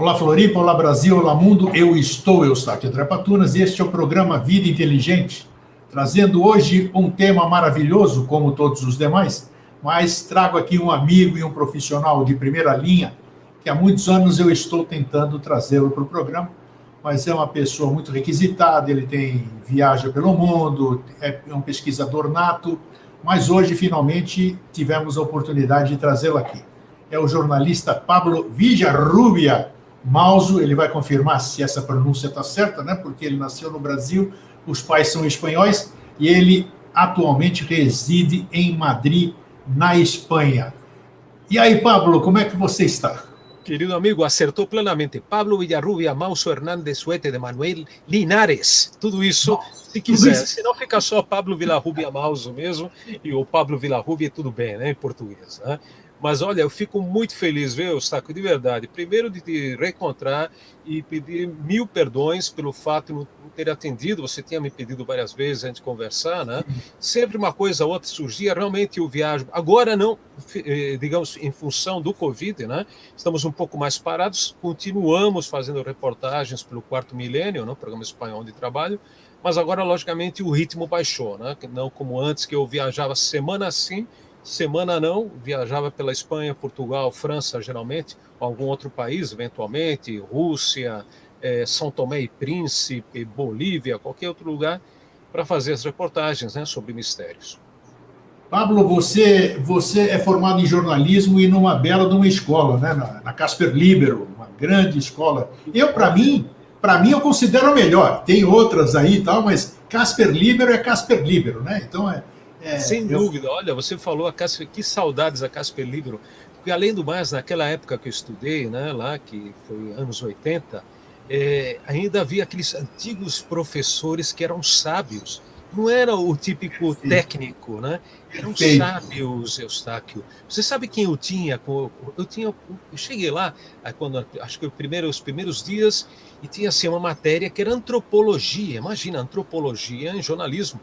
Olá Floripa, olá Brasil, olá mundo, eu estou Eustáquio André Patunas e este é o programa Vida Inteligente, trazendo hoje um tema maravilhoso, como todos os demais, mas trago aqui um amigo e um profissional de primeira linha, que há muitos anos eu estou tentando trazê-lo para o programa, mas é uma pessoa muito requisitada, ele viaja pelo mundo, é um pesquisador nato, mas hoje finalmente tivemos a oportunidade de trazê-lo aqui. É o jornalista Pablo Villarrubia Mauso, ele vai confirmar se essa pronúncia está certa, né? Porque ele nasceu no Brasil, os pais são espanhóis e ele atualmente reside em Madrid, na Espanha. E aí, Pablo, como é que você está? Querido amigo, acertou plenamente. Pablo Villarrubia, Mauso Hernández Suete, de Manuel Linares. Tudo isso, se quiser. Se não, fica só Pablo Villarrubia Mauso mesmo, e o Pablo Villarrubia, tudo bem, né, em português, né? Mas, olha, eu fico muito feliz, viu, Eustáquio, de verdade. Primeiro, de te reencontrar e pedir 1000 perdões pelo fato de não ter atendido. Você tinha me pedido várias vezes antes de conversar, né? Sempre uma coisa ou outra surgia, realmente eu viajo. Agora não, digamos, em função do Covid, né? Estamos um pouco mais parados, continuamos fazendo reportagens pelo Quarto Milênio, né? Programa espanhol de trabalho, mas agora, logicamente, o ritmo baixou, né? Não como antes, que eu viajava semana sim, semana não, viajava pela Espanha, Portugal, França, geralmente, ou algum outro país, eventualmente, Rússia, São Tomé e Príncipe, Bolívia, qualquer outro lugar, para fazer as reportagens, né, sobre mistérios. Pablo, você é formado em jornalismo e numa bela de uma escola, né, na Casper Libero, uma grande escola. Para mim, eu considero a melhor. Tem outras aí e tal, mas Casper Libero é Casper Libero, né? Então sem dúvida. Olha, você falou a Casper, que saudades a Casper Libero, porque além do mais, naquela época que eu estudei, né, lá, que foi anos 80, ainda havia aqueles antigos professores que eram sábios, não era o típico técnico, né? Eram sábios, Eustáquio. Você sabe quem eu tinha? Eu cheguei lá, acho que os primeiros dias, e tinha assim, uma matéria que era antropologia. Imagina, antropologia em jornalismo.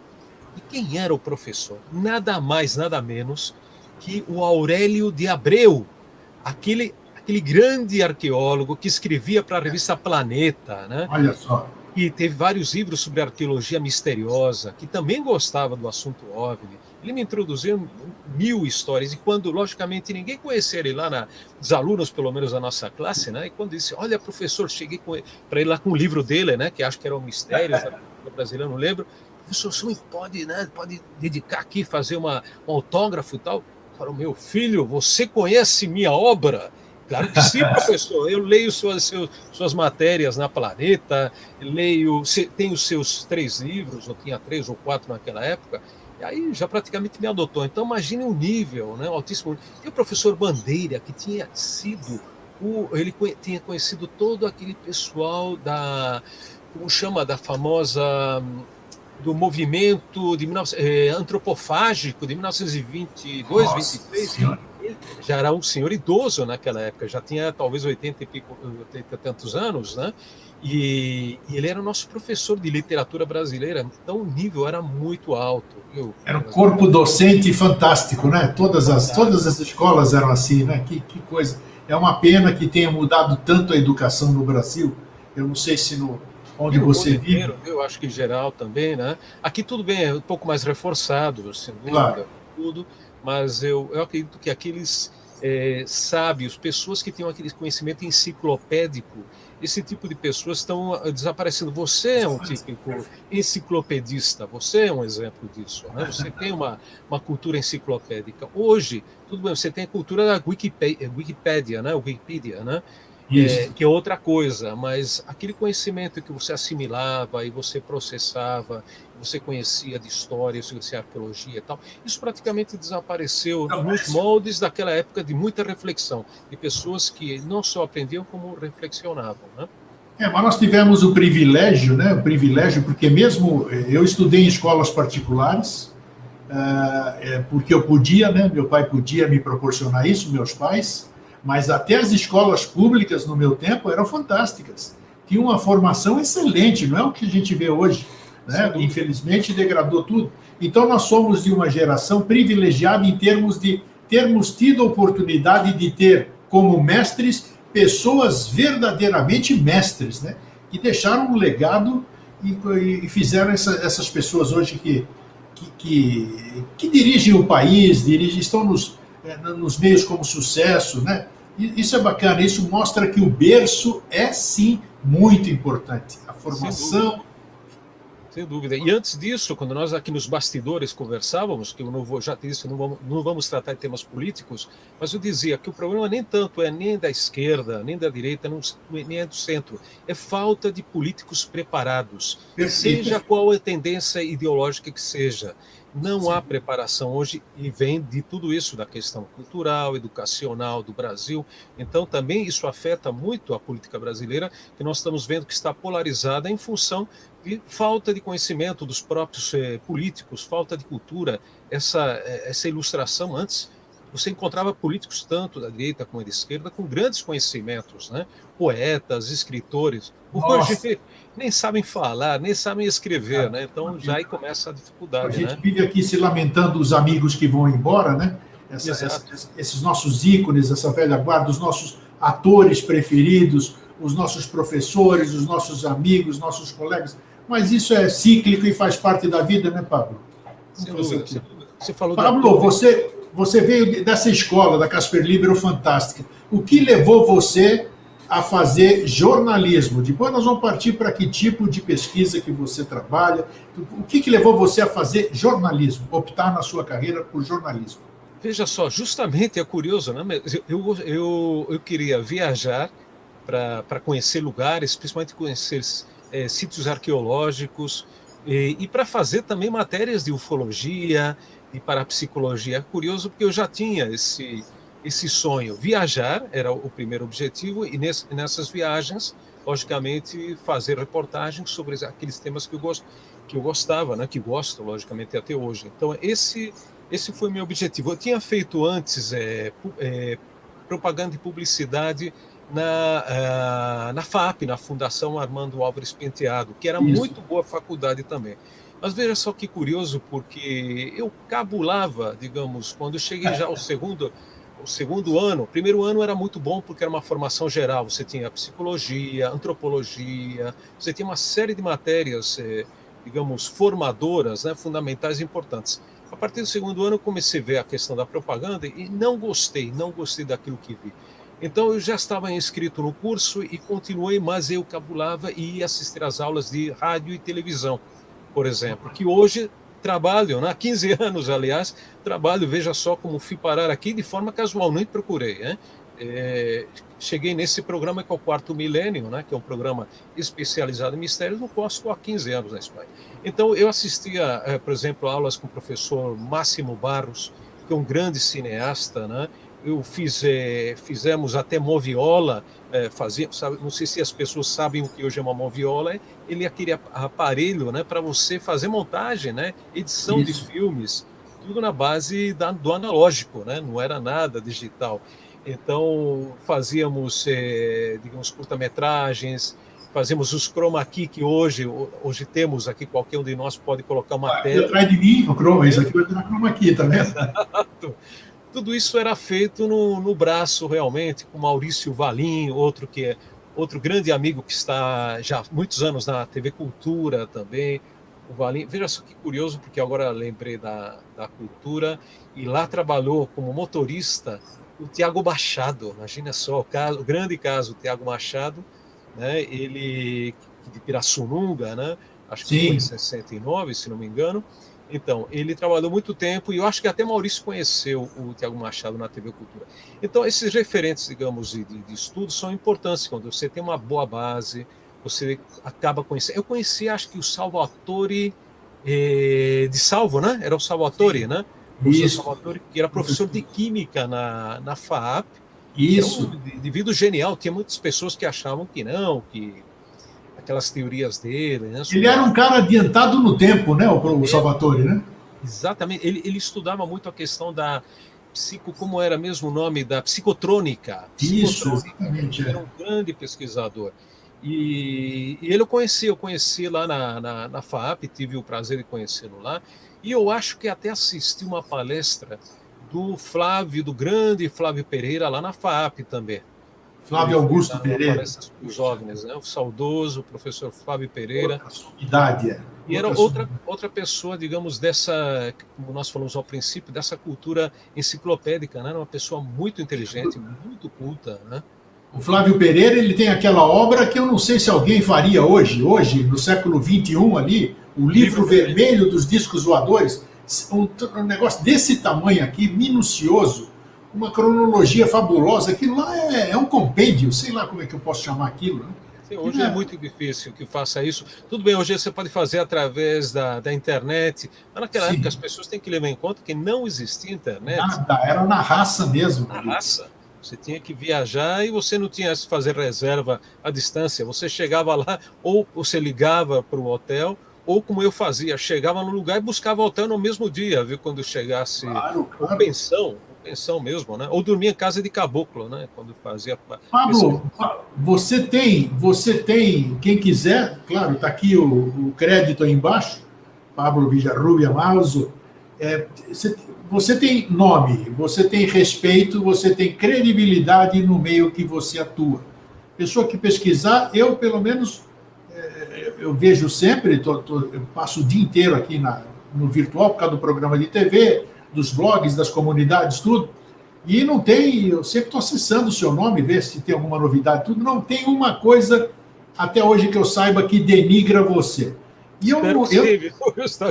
E quem era o professor? Nada mais, nada menos que o Aurélio de Abreu, aquele grande arqueólogo que escrevia para a revista Planeta, né? Olha só. E teve vários livros sobre arqueologia misteriosa, que também gostava do assunto OVNI. Ele me introduziu 1000 histórias, e quando, logicamente, ninguém conhecia ele lá, os alunos, pelo menos da nossa classe, né? E quando disse, olha, professor, cheguei para ele lá com o livro dele, né? Que acho que era o Mistérios da Cultura Brasileira, não lembro. Professor, você pode dedicar aqui, fazer um autógrafo e tal? Falou, meu filho, você conhece minha obra? Claro que sim, professor. Eu leio suas matérias na Planeta, tenho os seus 3 livros, eu tinha 3 ou 4 naquela época, e aí já praticamente me adotou. Então, imagine o nível, né, altíssimo. E o professor Bandeira, que tinha sido, ele tinha conhecido todo aquele pessoal da famosa, do movimento antropofágico de 1922, 23, já era um senhor idoso naquela época, já tinha talvez 80 e tantos anos, né? E ele era o nosso professor de literatura brasileira, então o nível era muito alto. Era um corpo docente fantástico, né? Todas as escolas eram assim, né? Que coisa. É uma pena que tenha mudado tanto a educação no Brasil. Eu não sei se onde você vive. Eu acho que em geral também, né? Aqui tudo bem, é um pouco mais reforçado, sem dúvida, claro. Tudo, mas eu acredito que aqueles sábios, pessoas que têm aquele conhecimento enciclopédico, esse tipo de pessoas estão desaparecendo. Você é um típico enciclopedista, você é um exemplo disso, né? Você tem uma cultura enciclopédica. Hoje, tudo bem, você tem a cultura da Wikipédia, né? Wikipedia, né? Que é outra coisa, mas aquele conhecimento que você assimilava e você processava, você conhecia de história, você arqueologia e tal, isso praticamente desapareceu nos moldes daquela época de muita reflexão, de pessoas que não só aprendiam, como reflexionavam, né? Mas nós tivemos o privilégio, né? O privilégio, porque mesmo eu estudei em escolas particulares, porque eu podia, né? Meu pai podia me proporcionar isso, meus pais, mas até as escolas públicas no meu tempo eram fantásticas. Tinha uma formação excelente, não é o que a gente vê hoje, né? Infelizmente degradou tudo. Então nós somos de uma geração privilegiada em termos de termos tido a oportunidade de ter como mestres pessoas verdadeiramente mestres, né? Que deixaram um legado e fizeram essas pessoas hoje que dirigem o país, estão nos meios como sucesso, né? E isso é bacana, isso mostra que o berço é sim muito importante. A formação. Sem dúvida. E antes disso, quando nós aqui nos bastidores conversávamos, que eu não vou, já disse, não vamos tratar de temas políticos, mas eu dizia que o problema nem tanto é nem da esquerda, nem da direita, nem é do centro. É falta de políticos preparados, Perfeito. seja qual a tendência ideológica que seja. Não Sim. há preparação hoje e vem de tudo isso, da questão cultural, educacional do Brasil. Então, também isso afeta muito a política brasileira, que nós estamos vendo que está polarizada em função de falta de conhecimento dos próprios políticos, falta de cultura. Essa ilustração antes, você encontrava políticos tanto da direita como da esquerda com grandes conhecimentos, né? Poetas, escritores. Hoje nem sabem falar, nem sabem escrever, né? Então já aí começa a dificuldade. A gente né? vive aqui se lamentando os amigos que vão embora, né? Esses nossos ícones, essa velha guarda, os nossos atores preferidos, os nossos professores, os nossos amigos, nossos colegas. Mas isso é cíclico e faz parte da vida, né, Pablo? Você falou Pablo, você veio dessa escola, da Casper Libero fantástica. O que levou você a fazer jornalismo? Depois nós vamos partir para que tipo de pesquisa que você trabalha. O que levou você a fazer jornalismo, optar na sua carreira por jornalismo? Veja só, justamente é curioso, né? Eu queria viajar para conhecer lugares, principalmente conhecer sítios arqueológicos, e para fazer também matérias de ufologia e parapsicologia. É curioso porque eu já tinha esse sonho. Viajar era o primeiro objetivo, e nessas viagens, logicamente, fazer reportagens sobre aqueles temas que eu gostava, né? Que gosto, logicamente, até hoje. Então, esse foi o meu objetivo. Eu tinha feito antes propaganda e publicidade na FAP, na Fundação Armando Álvares Penteado, que era muito boa faculdade também. Mas veja só que curioso, porque eu cabulava, digamos, quando eu cheguei já ao segundo ano. O primeiro ano era muito bom porque era uma formação geral. Você tinha psicologia, antropologia, você tinha uma série de matérias, digamos, formadoras, né, fundamentais e importantes. A partir do segundo ano eu comecei a ver a questão da propaganda e não gostei daquilo que vi. Então eu já estava inscrito no curso e continuei, mas eu cabulava e ia assistir às aulas de rádio e televisão, por exemplo, que hoje trabalho, há 15 anos, aliás, trabalho, veja só como fui parar aqui de forma casual, nem procurei, né? Cheguei nesse programa que é o Quarto Milênio, né, que é um programa especializado em mistérios, no qual estou há 15 anos na Espanha. Então, eu assistia, por exemplo, aulas com o professor Máximo Barros, que é um grande cineasta, né? Fizemos até moviola, não sei se as pessoas sabem o que hoje é uma moviola, ele é aquele aparelho, né, para você fazer montagem, né, edição de filmes, tudo na base do analógico, né, não era nada digital. Então, fazíamos, digamos, curta-metragens, fazíamos os chroma key, que hoje temos aqui, qualquer um de nós pode colocar uma tela. Atrás de mim, o chroma, isso aqui vai ter na chroma key, tá vendo? Exato. Tudo isso era feito no braço, realmente, com Maurício Valim, outro grande amigo que está já há muitos anos na TV Cultura também, o Valim. Veja só que curioso, porque agora lembrei da Cultura, e lá trabalhou como motorista o Tiago Machado. Imagina só, o grande caso, o Tiago Machado, né? Ele de Pirassununga, né? Acho que foi em 69, se não me engano. Então, ele trabalhou muito tempo, e eu acho que até Maurício conheceu o Tiago Machado na TV Cultura. Então, esses referentes, digamos, de estudos são importantes. Quando você tem uma boa base, você acaba conhecendo. Eu conheci, acho que o Salvatore de Salvo, né? Era o Salvatore, né? O professor Salvatore, que era professor de Química na FAAP. Isso. Era um indivíduo genial. Tinha muitas pessoas que achavam que não, que aquelas teorias dele, né? Ele era um cara adiantado no tempo, né, o Salvatore, né? Exatamente. Ele estudava muito a questão da como era mesmo o nome, da psicotrônica. Isso, exatamente. Ele era um grande pesquisador. E ele eu conheci lá na FAAP, tive o prazer de conhecê-lo lá, e eu acho que até assisti uma palestra do grande Flávio Pereira lá na FAAP também. Flávio ele fez Augusto uma Pereira. palestra sobre os OVNIs, né? O saudoso professor Flávio Pereira. Outra sumidade, é. E era outra pessoa, digamos, dessa, como nós falamos ao princípio, dessa cultura enciclopédica, né? Era uma pessoa muito inteligente, muito culta, né? O Flávio Pereira, ele tem aquela obra que eu não sei se alguém faria hoje, no século XXI ali, o livro vermelho dos discos voadores, um negócio desse tamanho aqui, minucioso, uma cronologia fabulosa. Aquilo lá é um compêndio, sei lá como é que eu posso chamar aquilo, né? Sim, hoje é muito difícil que faça isso. Tudo bem, hoje você pode fazer através da internet, mas naquela Sim. época as pessoas têm que levar em conta que não existia internet. Nada, era na raça mesmo. Na raça. Você tinha que viajar e você não tinha que fazer reserva à distância. Você chegava lá, ou você ligava para o hotel, ou como eu fazia, chegava no lugar e buscava hotel no mesmo dia, viu? Quando chegasse. Claro. Ou pensão mesmo, né? Ou dormia em casa de caboclo, né? Quando fazia. Pablo, você tem, quem quiser, claro, está aqui o crédito aí embaixo, Pablo Villarrubia Mauso. Você tem nome, você tem respeito, você tem credibilidade no meio que você atua. Pessoa que pesquisar, eu pelo menos, eu vejo sempre, eu passo o dia inteiro aqui no virtual, por causa do programa de TV, dos blogs, das comunidades, tudo, e não tem, eu sempre estou acessando o seu nome, ver se tem alguma novidade, tudo, não tem uma coisa, até hoje que eu saiba, que denigra você. E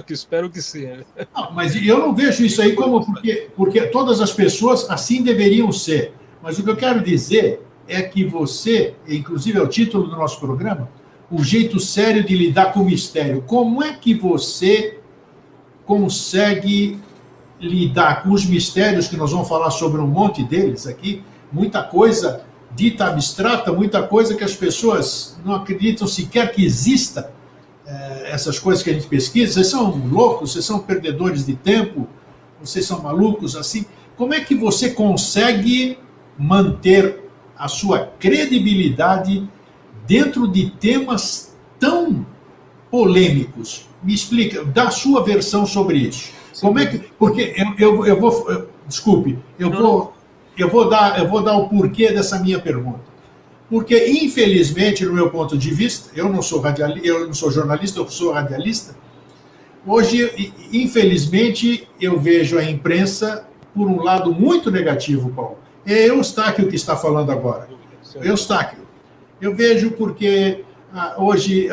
espero que sim. Não, mas eu não vejo isso aí como porque todas as pessoas assim deveriam ser. Mas o que eu quero dizer é que você, inclusive é o título do nosso programa, o jeito sério de lidar com o mistério. Como é que você consegue lidar com os mistérios, que nós vamos falar sobre um monte deles aqui, muita coisa dita abstrata, muita coisa que as pessoas não acreditam sequer que exista, essas coisas que a gente pesquisa. Vocês são loucos, vocês são perdedores de tempo, vocês são malucos assim. Como é que você consegue manter a sua credibilidade dentro de temas tão polêmicos? Me explica, dá a sua versão sobre isso. Como é que, porque eu vou, desculpe, eu vou dar o porquê dessa minha pergunta. Porque, infelizmente, no meu ponto de vista, eu não sou jornalista, eu sou radialista. Hoje, infelizmente, eu vejo a imprensa por um lado muito negativo, Paulo. É Eustáquio que está falando agora. Eustáquio. Eu vejo porque hoje,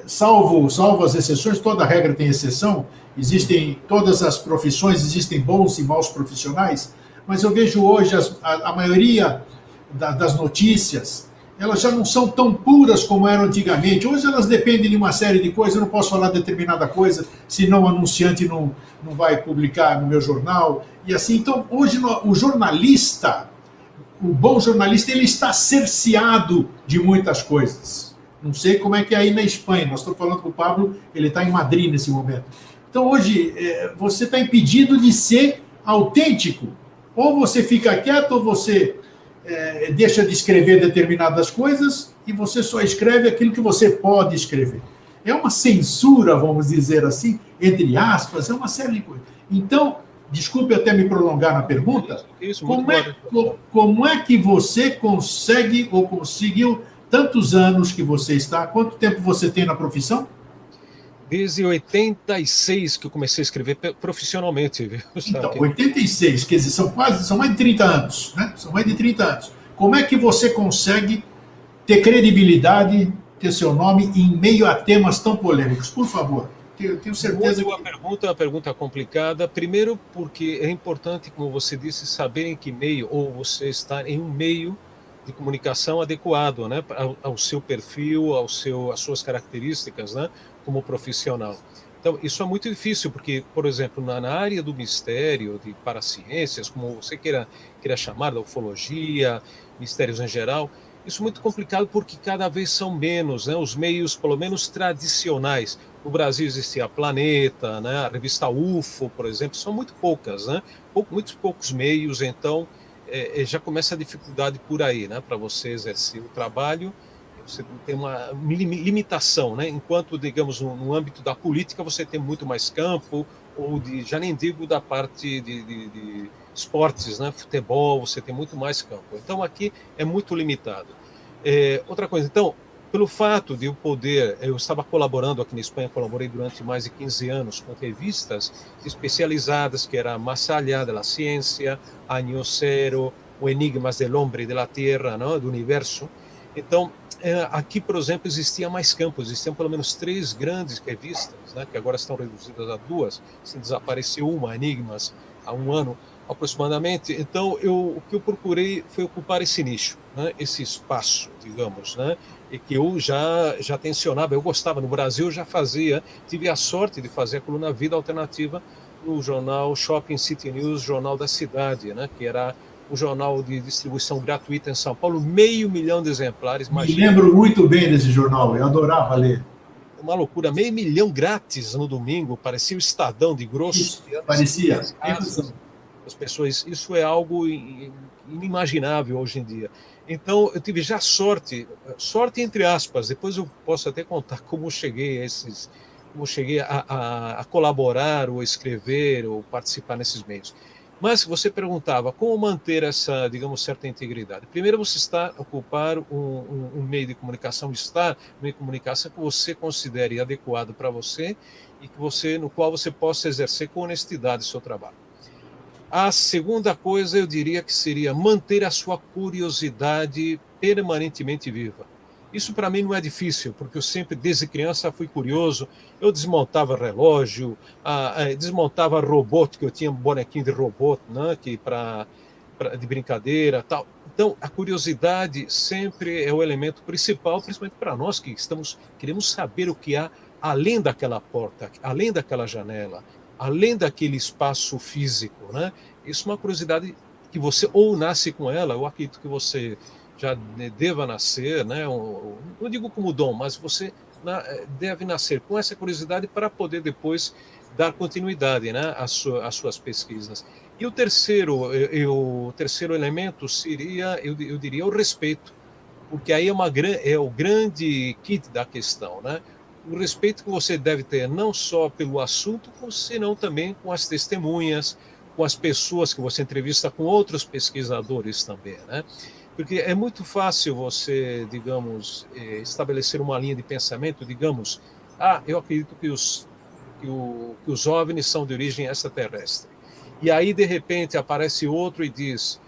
salvo as exceções, toda regra tem exceção, existem todas as profissões, existem bons e maus profissionais, mas eu vejo hoje a maioria das notícias, elas já não são tão puras como eram antigamente. Hoje elas dependem de uma série de coisas, eu não posso falar determinada coisa, senão o anunciante não vai publicar no meu jornal, e assim. Então, hoje o jornalista, o bom jornalista, ele está cerceado de muitas coisas. Não sei como é que é aí na Espanha, nós estamos falando com o Pablo, ele está em Madrid nesse momento. Então, hoje, você está impedido de ser autêntico. Ou você fica quieto, ou você deixa de escrever determinadas coisas e você só escreve aquilo que você pode escrever. É uma censura, vamos dizer assim, entre aspas, é uma série de coisas. Então, desculpe até me prolongar na pergunta, como é que você consegue ou conseguiu tantos anos que você está, quanto tempo você tem na profissão? Desde 86 que eu comecei a escrever profissionalmente, viu? Então, 86, quer dizer, são mais de 30 anos, né? São mais de 30 anos. Como é que você consegue ter credibilidade, ter seu nome em meio a temas tão polêmicos? Por favor, eu tenho certeza que... Uma pergunta complicada. Primeiro, porque é importante, como você disse, saber em que meio, ou você estar em um meio de comunicação adequado, né, ao seu perfil, às suas características, né, como profissional. Então, isso é muito difícil, porque, por exemplo, na área do mistério, de paraciências, como você queira chamar, da ufologia, mistérios em geral, isso é muito complicado porque cada vez são menos, né, os meios, pelo menos tradicionais. No Brasil existia a Planeta, né, a revista UFO, por exemplo, são muito poucas, né, muitos poucos meios, então já começa a dificuldade por aí, né, para você exercer o trabalho. Você tem uma limitação, né? Enquanto, digamos, no âmbito da política, você tem muito mais campo, ou já nem digo da parte esportes, né? Futebol, você tem muito mais campo. Então aqui é muito limitado. Outra coisa, então, pelo fato de eu poder, eu estava colaborando aqui na Espanha, colaborei durante mais de 15 anos com revistas especializadas, que era Más Allá de la Ciencia, Año Cero, o Enigmas del Hombre y de la Tierra, não? Do universo. Então, aqui, por exemplo, existia mais campos, existiam pelo menos 3 grandes revistas, né, que agora estão reduzidas a 2, se desapareceu uma, Enigmas, há um ano aproximadamente. Então, o que eu procurei foi ocupar esse nicho, né, esse espaço, digamos, né, e que eu já tensionava, eu gostava. No Brasil, eu já fazia, tive a sorte de fazer a coluna Vida Alternativa no jornal Shopping City News, Jornal da Cidade, né, que era o jornal de distribuição gratuita em São Paulo, 500 mil de exemplares. Me lembro muito bem desse jornal, eu adorava ler. Uma loucura, 500 mil grátis no domingo, parecia o Estadão de grosso. Isso, parecia. As pessoas, isso é algo inimaginável hoje em dia. Então, eu tive já sorte entre aspas, depois eu posso até contar como cheguei a colaborar, ou escrever, ou participar nesses meios. Mas você perguntava como manter essa, digamos, certa integridade. Primeiro, você está a ocupar um meio de comunicação, meio de comunicação que você considere adequado para você e no qual você possa exercer com honestidade o seu trabalho. A segunda coisa, eu diria que seria manter a sua curiosidade permanentemente viva. Isso para mim não é difícil, porque eu sempre, desde criança, fui curioso. Eu desmontava relógio, desmontava robô, que eu tinha um bonequinho de robô, né, de brincadeira, tal. Então, a curiosidade sempre é o elemento principal, principalmente para nós que queremos saber o que há além daquela porta, além daquela janela, além daquele espaço físico, né? Isso é uma curiosidade que você ou nasce com ela, eu acredito que você já deva nascer, né? Não digo como dom, mas você deve nascer com essa curiosidade para poder depois dar continuidade, né, às suas pesquisas. E o terceiro elemento seria, eu diria, o respeito, porque aí é o grande kit da questão, né? O respeito que você deve ter não só pelo assunto, senão também com as testemunhas, com as pessoas que você entrevista, com outros pesquisadores também, né? Porque é muito fácil você, digamos, estabelecer uma linha de pensamento, digamos, eu acredito que os OVNIs são de origem extraterrestre. E aí, de repente, aparece outro e diz,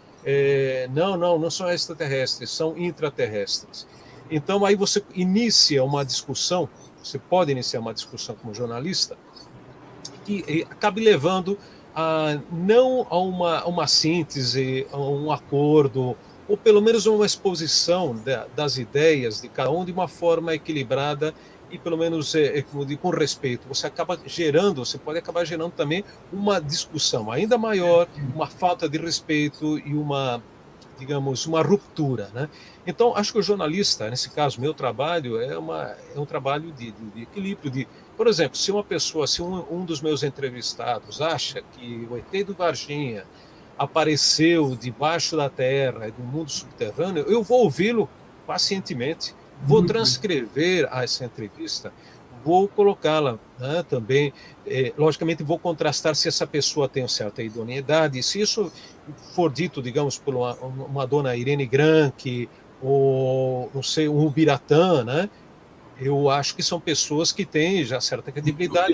não são extraterrestres, são intraterrestres. Então, aí você inicia uma discussão, você pode iniciar uma discussão como jornalista, que acabe levando não a uma síntese, a um acordo, ou pelo menos uma exposição das ideias de cada um de uma forma equilibrada e pelo menos com respeito. Você pode acabar gerando também uma discussão ainda maior, uma falta de respeito e uma ruptura, né? Então, acho que o jornalista, nesse caso, meu trabalho, é um trabalho de equilíbrio. Por exemplo, se um dos meus entrevistados acha que o ET do Varginha apareceu debaixo da terra, do mundo subterrâneo, eu vou ouvi-lo pacientemente, vou transcrever essa entrevista, vou colocá-la, né, também, logicamente vou contrastar se essa pessoa tem uma certa idoneidade, se isso for dito, digamos, por uma dona Irene Granke, ou, não sei, um Ubiratã, né, eu acho que são pessoas que têm já certa credibilidade.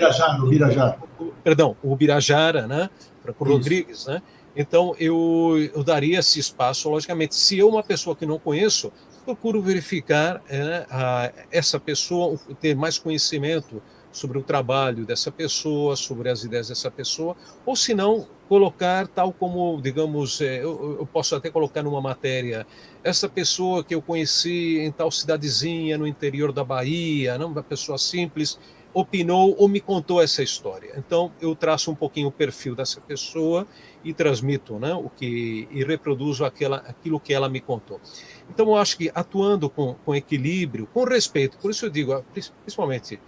O Ubirajara, né, Franco Rodrigues, né. Então, eu daria esse espaço, logicamente. Se eu, uma pessoa que não conheço, procuro verificar essa pessoa, ter mais conhecimento sobre o trabalho dessa pessoa, sobre as ideias dessa pessoa, ou se não, colocar tal como, digamos, eu posso até colocar numa matéria, essa pessoa que eu conheci em tal cidadezinha no interior da Bahia, não, uma pessoa simples, opinou ou me contou essa história. Então, eu traço um pouquinho o perfil dessa pessoa e transmito, né, e reproduzo aquilo que ela me contou. Então, eu acho que atuando com equilíbrio, com respeito, por isso eu digo, principalmente,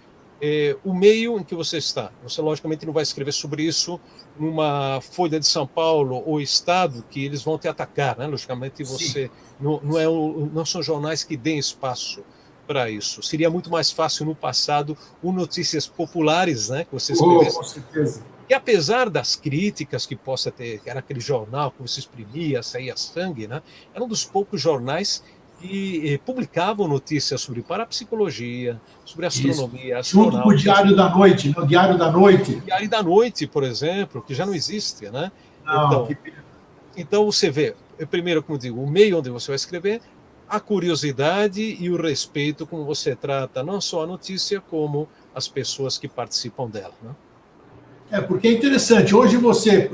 o meio em que você está. Você, logicamente, não vai escrever sobre isso numa Folha de São Paulo ou Estado, que eles vão te atacar, né? Logicamente, você não são jornais que deem espaço para isso. Seria muito mais fácil no passado Notícias Populares, né, que você escrevesse. Com certeza. E apesar das críticas que possa ter, que era aquele jornal que você exprimia, saía sangue, né? Era um dos poucos jornais que publicavam notícias sobre parapsicologia, sobre Isso. astronomia, Junto com o astronautas. Diário da Noite, no Diário da Noite. Diário da Noite, por exemplo, que já não existe, né? Não, que... Então você vê, primeiro, como eu digo, o meio onde você vai escrever, a curiosidade e o respeito como você trata não só a notícia, como as pessoas que participam dela, né? Porque é interessante. Hoje você...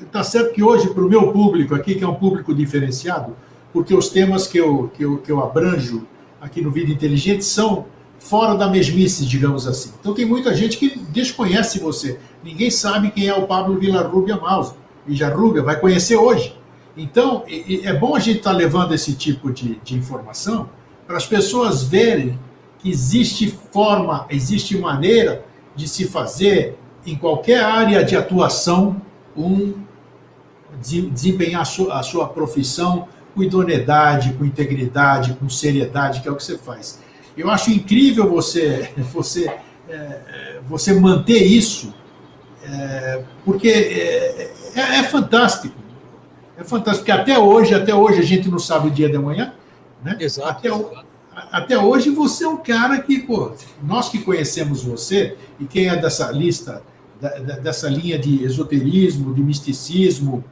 Está certo que hoje, para o meu público aqui, que é um público diferenciado, porque os temas que eu abranjo aqui no Vida Inteligente são fora da mesmice, digamos assim. Então tem muita gente que desconhece você. Ninguém sabe quem é o Pablo Villarrubia Maus. Villarrubia vai conhecer hoje. Então, é bom a gente estar levando esse tipo de informação para as pessoas verem que existe forma, existe maneira de se fazer em qualquer área de atuação desempenhar a sua profissão com idoneidade, com integridade, com seriedade, que é o que você faz. Eu acho incrível você manter isso, porque é fantástico. É fantástico, porque até hoje a gente não sabe o dia de amanhã, né? Exato. Até hoje você é um cara que, pô, nós que conhecemos você, e quem é dessa lista, dessa linha de esoterismo, de misticismo,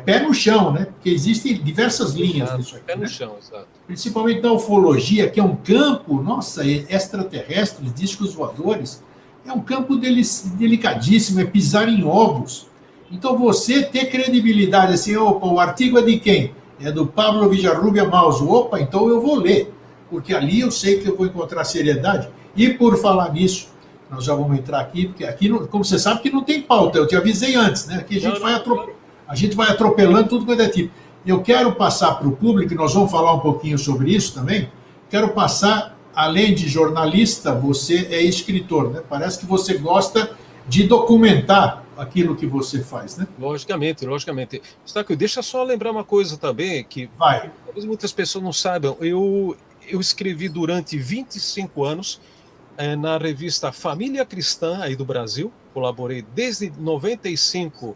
pé no chão, né? Porque existem diversas linhas disso aqui. Pé no né? chão, exato. Principalmente da ufologia, que é um campo, nossa, extraterrestres, discos voadores, é um campo delicadíssimo, é pisar em ovos. Então você ter credibilidade, assim, opa, o artigo é de quem? É do Pablo Villarrubia Maus. Opa, então eu vou ler, porque ali eu sei que eu vou encontrar seriedade. E por falar nisso, nós já vamos entrar aqui, porque aqui, como você sabe, que não tem pauta, eu te avisei antes, né? Aqui a gente vai atropelando tudo quanto é tipo. Eu quero passar para o público, e nós vamos falar um pouquinho sobre isso também, quero passar, além de jornalista, você é escritor, né? Parece que você gosta de documentar aquilo que você faz, né? Logicamente. Eustáquio, deixa só lembrar uma coisa também, que talvez muitas pessoas não saibam. Eu escrevi durante 25 anos na revista Família Cristã, aí do Brasil. Colaborei desde 95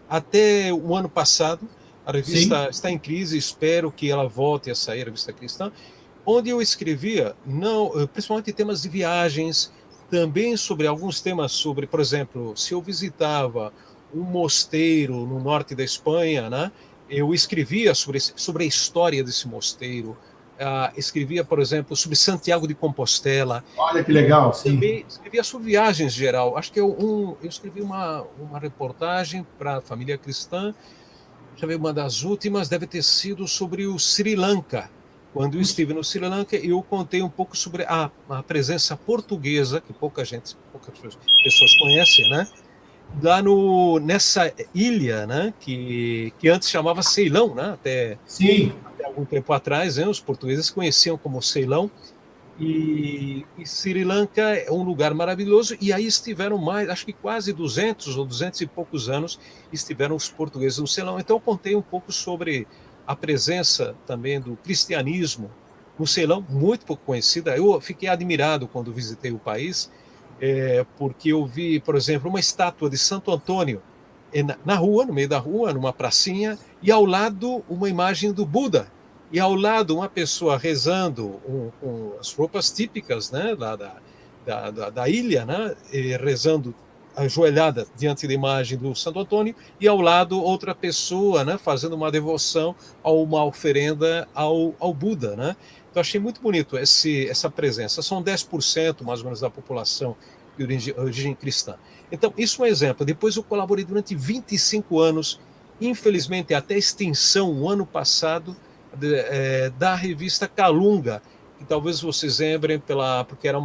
até o ano passado. A revista está em crise, espero que ela volte a sair, a revista cristã, onde eu escrevia, principalmente temas de viagens, também sobre alguns temas sobre, por exemplo, se eu visitava um mosteiro no norte da Espanha, né, eu escrevia sobre a história desse mosteiro, escrevia, por exemplo, sobre Santiago de Compostela. Olha que legal, sim. Também escrevia sobre viagens em geral. Acho que eu escrevi uma reportagem para a Família Cristã, já veio uma das últimas, deve ter sido sobre o Sri Lanka. Quando eu estive no Sri Lanka, eu contei um pouco sobre a presença portuguesa, que poucas pessoas conhecem, né? Lá nessa ilha, né? Que antes chamava Ceilão, né? Até algum tempo atrás, né? Os portugueses conheciam como Ceilão. E Sri Lanka é um lugar maravilhoso, e aí estiveram mais, acho que quase 200 ou 200 e poucos anos estiveram os portugueses no Ceilão. Então eu contei um pouco sobre a presença também do cristianismo no Ceilão, muito pouco conhecida. Eu fiquei admirado quando visitei o país, porque eu vi, por exemplo, uma estátua de Santo Antônio na rua, no meio da rua, numa pracinha, e ao lado uma imagem do Buda. E ao lado uma pessoa rezando com as roupas típicas, né, da ilha, né, rezando ajoelhada diante da imagem do Santo Antônio, e ao lado outra pessoa, né, fazendo uma devoção a uma oferenda ao Buda. Né? Então achei muito bonito essa presença. São 10% mais ou menos da população de origem cristã. Então isso é um exemplo. Depois eu colaborei durante 25 anos, infelizmente até a extinção o ano passado, da revista Calunga, que talvez vocês lembrem porque era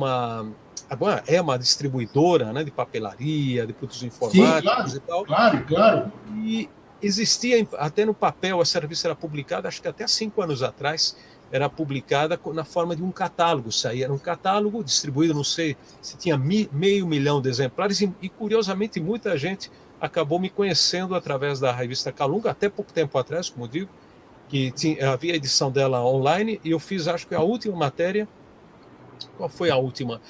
agora é uma distribuidora, né, de papelaria, de produtos informáticos. Sim, e tal. Claro. E existia até no papel, essa revista era publicada, acho que até 5 anos atrás, era publicada na forma de um catálogo, saía um catálogo distribuído, não sei se tinha 500 mil de exemplares, e curiosamente muita gente acabou me conhecendo através da revista Calunga, até pouco tempo atrás, como eu digo, que havia a edição dela online, e eu fiz, acho que a última matéria. Qual foi a última?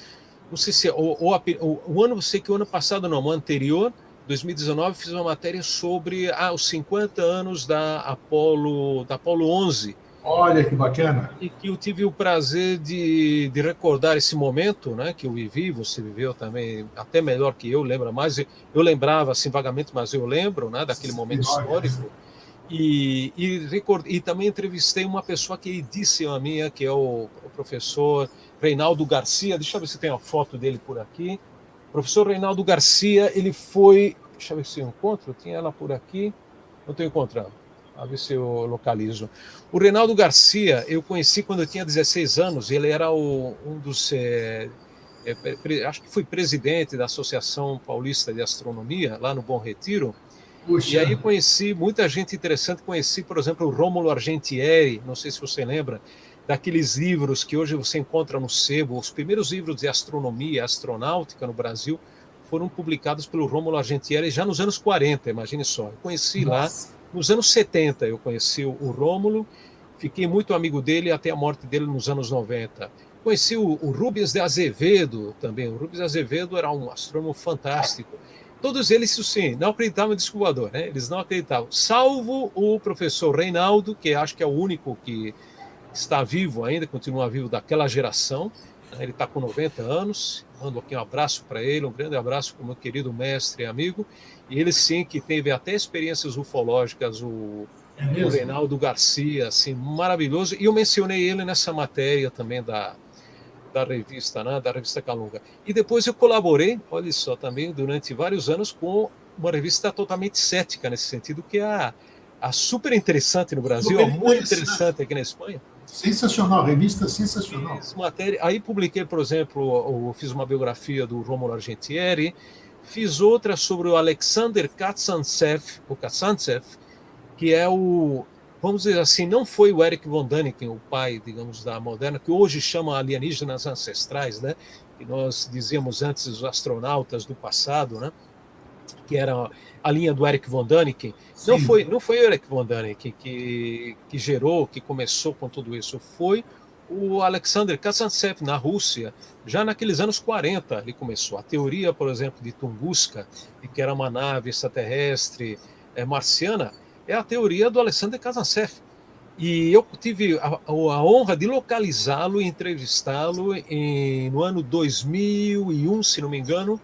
não sei se o ano, você que o ano passado não, o anterior, 2019, fiz uma matéria sobre os 50 anos da Apollo 11, Olha que bacana. e que eu tive o prazer de recordar esse momento, né, que eu vivi, você viveu também, até melhor que eu, lembra mais, eu lembrava assim vagamente, mas eu lembro, né, daquele momento histórico, e também entrevistei uma pessoa queridíssima minha, que é o professor Reinaldo Garcia, deixa eu ver se tem a foto dele por aqui. O professor Reinaldo Garcia, ele foi, deixa eu ver se eu encontro, tinha ela por aqui, não estou encontrando. A ver se eu localizo. O Reinaldo Garcia, eu conheci quando eu tinha 16 anos, ele era um dos. Acho que foi presidente da Associação Paulista de Astronomia, lá no Bom Retiro. Puxa. E aí conheci muita gente interessante. Conheci, por exemplo, o Rômulo Argentieri, não sei se você lembra, daqueles livros que hoje você encontra no sebo. Os primeiros livros de astronomia e astronáutica no Brasil foram publicados pelo Rômulo Argentieri já nos anos 40, imagine só. Eu conheci lá. Nos anos 70 eu conheci o Rômulo, fiquei muito amigo dele até a morte dele nos anos 90. Conheci o Rubens de Azevedo também. O Rubens de Azevedo era um astrônomo fantástico. Todos eles, sim, não acreditavam em disco voador, né? Eles não acreditavam, salvo o professor Reinaldo, que acho que é o único que está vivo ainda, continua vivo daquela geração. Ele está com 90 anos. Mando aqui um abraço para ele, um grande abraço para o meu querido mestre e amigo. E ele sim que teve até experiências ufológicas, o Reinaldo Garcia, assim, maravilhoso. E eu mencionei ele nessa matéria também da revista, né, da revista Calunga. E depois eu colaborei, olha só, também durante vários anos com uma revista totalmente cética nesse sentido, que é a super interessante no Brasil, a muito interessante aqui na Espanha. Sensacional, revista sensacional. Aí publiquei, por exemplo, fiz uma biografia do Rômulo Argentieri, fiz outra sobre o Alexander Kazantsev, que é vamos dizer assim, não foi o Eric von Däniken, o pai, digamos, da moderna, que hoje chama alienígenas ancestrais, né? Que nós dizíamos antes os astronautas do passado, né? Que era a linha do Eric von Däniken. Não foi o Eric von Däniken que gerou, que começou com tudo isso, foi o Alexander Kazantsev na Rússia, já naqueles anos 40 ele começou. A teoria, por exemplo, de Tunguska, de que era uma nave extraterrestre marciana, é a teoria do Alexander Kazantsev. E eu tive a honra de localizá-lo e entrevistá-lo no ano 2001, se não me engano,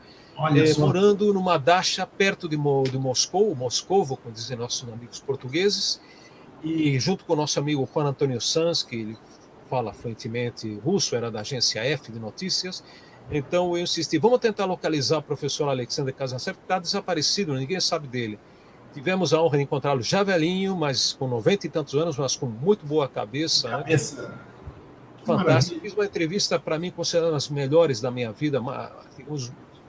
morando numa dacha perto de Moscou, Moscovo, como dizem nossos amigos portugueses, e junto com o nosso amigo Juan Antonio Sanz, que ele fala fluentemente russo, era da agência F de notícias. Então eu insisti, vamos tentar localizar o professor Alexander Kazantsev, que está desaparecido, ninguém sabe dele. Tivemos a honra de encontrá-lo já velhinho, mas com 90 e tantos anos, mas com muito boa cabeça. Cabeça. Né? Fantástico. Fiz uma entrevista, para mim, considerada as melhores da minha vida, uma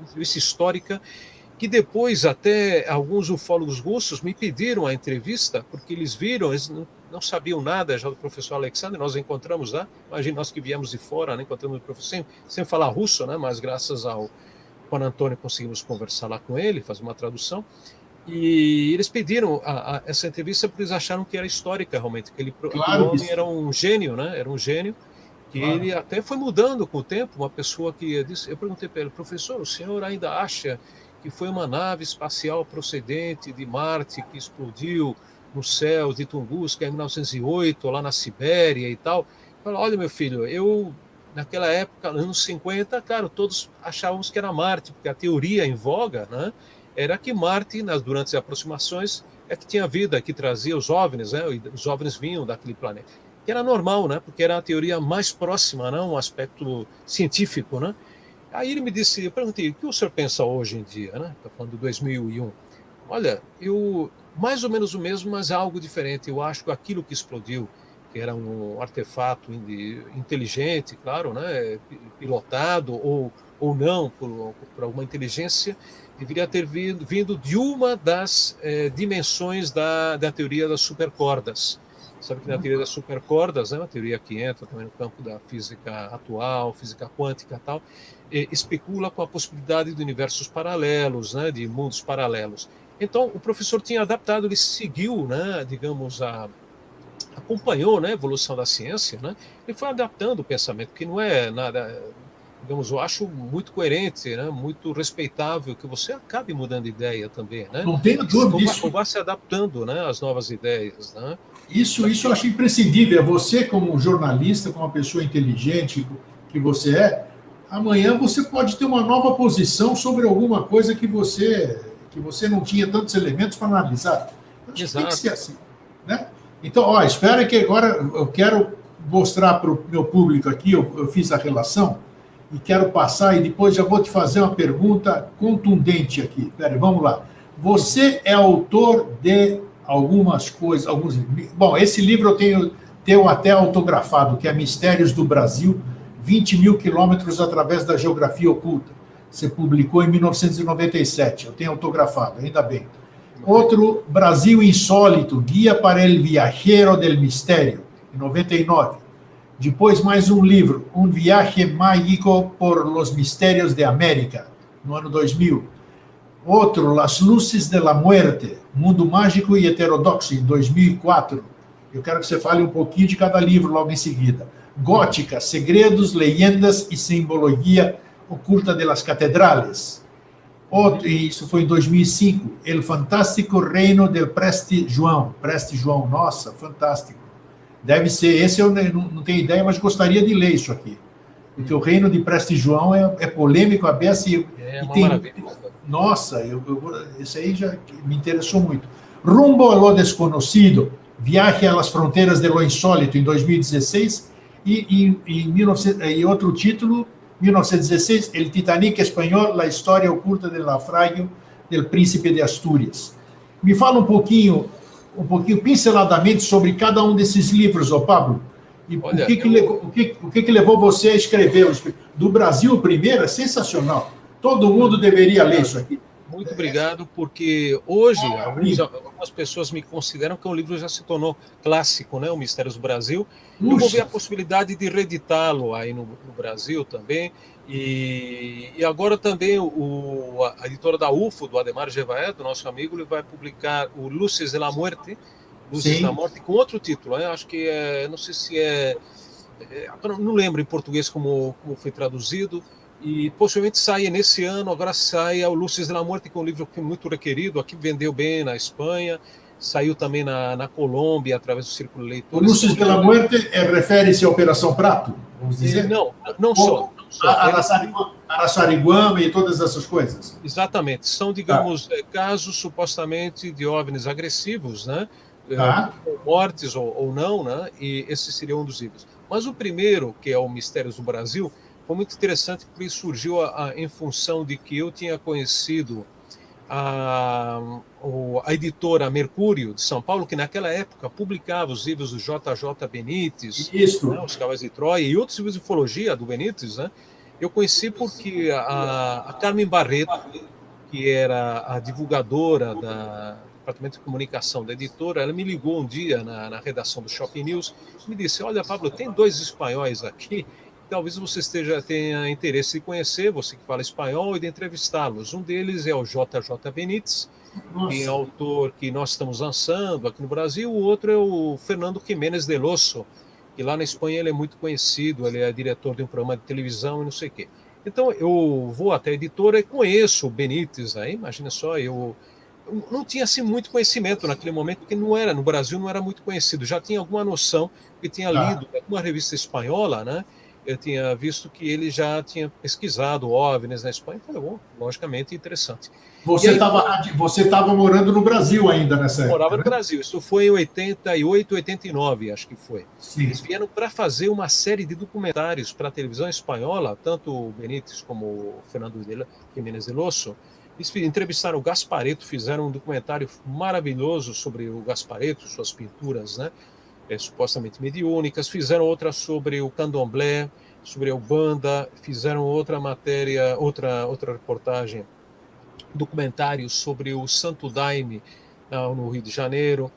entrevista histórica, que depois até alguns ufólogos russos me pediram a entrevista, porque eles viram, eles não sabiam nada já do professor Alexander, nós encontramos lá, imagina nós que viemos de fora, né, encontramos o professor, sem falar russo, né, mas graças ao Juan Antônio conseguimos conversar lá com ele, fazer uma tradução, e eles pediram essa entrevista porque eles acharam que era histórica realmente, que aquele homem era um gênio, né, era um gênio, que ele até foi mudando com o tempo, uma pessoa que disse, eu perguntei para ele, professor, o senhor ainda acha que foi uma nave espacial procedente de Marte que explodiu no céu de Tunguska em 1908, lá na Sibéria e tal? Falei, olha, meu filho, eu, naquela época, anos 50, claro, todos achávamos que era Marte, porque a teoria em voga, né, era que Marte, durante as aproximações, é que tinha vida, que trazia os OVNIs, né, os OVNIs vinham daquele planeta. Que era normal, né, porque era a teoria mais próxima, né, um aspecto científico, né? Aí ele me disse, eu perguntei, o que o senhor pensa hoje em dia, né? Está falando de 2001. Olha, eu mais ou menos o mesmo, mas algo diferente. Eu acho que aquilo que explodiu, que era um artefato inteligente, claro, né? Pilotado ou não por alguma inteligência, deveria ter vindo de uma das dimensões da teoria das supercordas. Sabe que na teoria das supercordas, né, uma teoria que entra também no campo da física atual, física quântica e tal, especula com a possibilidade de universos paralelos, né, de mundos paralelos. Então, o professor tinha adaptado, ele seguiu, né, digamos, acompanhou, né, a evolução da ciência, né, ele foi adaptando o pensamento, que não é nada, digamos, eu acho muito coerente, né? Muito respeitável que você acabe mudando de ideia também, né? Não tenho dúvida disso. Ou vá se adaptando, né, às novas ideias, né? Isso eu acho imprescindível. Você, como jornalista, como uma pessoa inteligente que você é, amanhã você pode ter uma nova posição sobre alguma coisa que você não tinha tantos elementos para analisar. Eu acho que tem que ser assim, né? Então, espera que agora eu quero mostrar para o meu público aqui, eu fiz a relação e quero passar e depois já vou te fazer uma pergunta contundente aqui. Peraí, vamos lá. Você é autor de algumas coisas, alguns. Bom, esse livro eu tenho até autografado, que é Mistérios do Brasil, 20 mil quilômetros através da geografia oculta. Você publicou em 1997, eu tenho autografado, ainda bem. Outro, Brasil Insólito, Guia para el Viajero del Mistério, em 99. Depois mais um livro, Um Viaje Mágico por los Mistérios de América, no ano 2000. Outro, Las Luces de la Muerte, Mundo Mágico e Heterodoxo, em 2004. Eu quero que você fale um pouquinho de cada livro logo em seguida. Gótica, Segredos, Leyendas e Simbologia Oculta de las Catedrales. Outro, e isso foi em 2005. El Fantástico Reino del Preste João. Preste João, nossa, fantástico. Deve ser, esse eu não tenho ideia, mas gostaria de ler isso aqui. Porque o Reino de Preste João é polêmico, a beça e uma tem... maravilha. Nossa, esse aí já me interessou muito. Rumbo a lo Desconocido, Viaje a las Fronteiras de lo Insólito, em 2016, e outro título, 1916, El Titanic Espanhol, La História Oculta del Naufrágio del Príncipe de Astúrias. Me fala um pouquinho pinceladamente sobre cada um desses livros, Pablo. E olha, o que levou você a escrever? Do Brasil, o primeiro, é sensacional. Todo mundo deveria ler isso aqui. Muito obrigado, porque hoje algumas pessoas me consideram que o livro já se tornou clássico, né? O Mistérios do Brasil. Eu vou ver a possibilidade de reeditá-lo aí no Brasil também. E agora também a editora da UFO, do Ademar Jevaé, do nosso amigo, ele vai publicar o Luces de la Muerte, Luzes da Morte, com outro título. Né? Acho que não sei se não lembro em português como foi traduzido. E possivelmente saia nesse ano, agora saia o Luzes de la Muerte, que é um livro que é muito requerido, aqui vendeu bem na Espanha, saiu também na Colômbia, através do Círculo de Leitores. O Luzes de la Muerte refere-se à Operação Prato, vamos dizer? Não só. Araçariguama e todas essas coisas. Exatamente, são, digamos, casos supostamente de OVNIs agressivos, né? Mortes ou não, né? E esse seria um dos livros. Mas o primeiro, que é o Mistérios do Brasil, foi muito interessante porque surgiu em função de que eu tinha conhecido a editora Mercúrio de São Paulo, que naquela época publicava os livros do JJ Benítez, né, Os Cavalos de Troia e outros livros de ufologia do Benítez, né? Eu conheci porque a Carmen Barreto, que era a divulgadora do Departamento de Comunicação da editora, ela me ligou um dia na redação do Shopping News e me disse: olha, Pablo, tem 2 espanhóis aqui, talvez você tenha interesse de conhecer, você que fala espanhol, e de entrevistá-los. Um deles é o JJ Benítez, que é autor que nós estamos lançando aqui no Brasil. O outro é o Fernando Jiménez del Oso, que lá na Espanha ele é muito conhecido, ele é diretor de um programa de televisão e não sei o quê. Então eu vou até a editora e conheço o Benítez, aí, imagina só, eu não tinha assim muito conhecimento naquele momento, porque no Brasil não era muito conhecido, já tinha alguma noção, porque tinha lido alguma revista espanhola, né? Eu tinha visto que ele já tinha pesquisado OVNIs na Espanha, e falei, logicamente interessante. Você estava morando no Brasil ainda nessa época? Morava no Brasil, isso foi em 88, 89, acho que foi. Sim. Eles vieram para fazer uma série de documentários para a televisão espanhola, tanto o Benítez como o Fernando Jiménez del Oso. Eles entrevistaram o Gasparetto, fizeram um documentário maravilhoso sobre o Gasparetto, suas pinturas, né? Supostamente mediúnicas, fizeram outra sobre o candomblé, sobre a Ubanda, fizeram outra matéria, outra reportagem, documentário sobre o Santo Daime no Rio de Janeiro.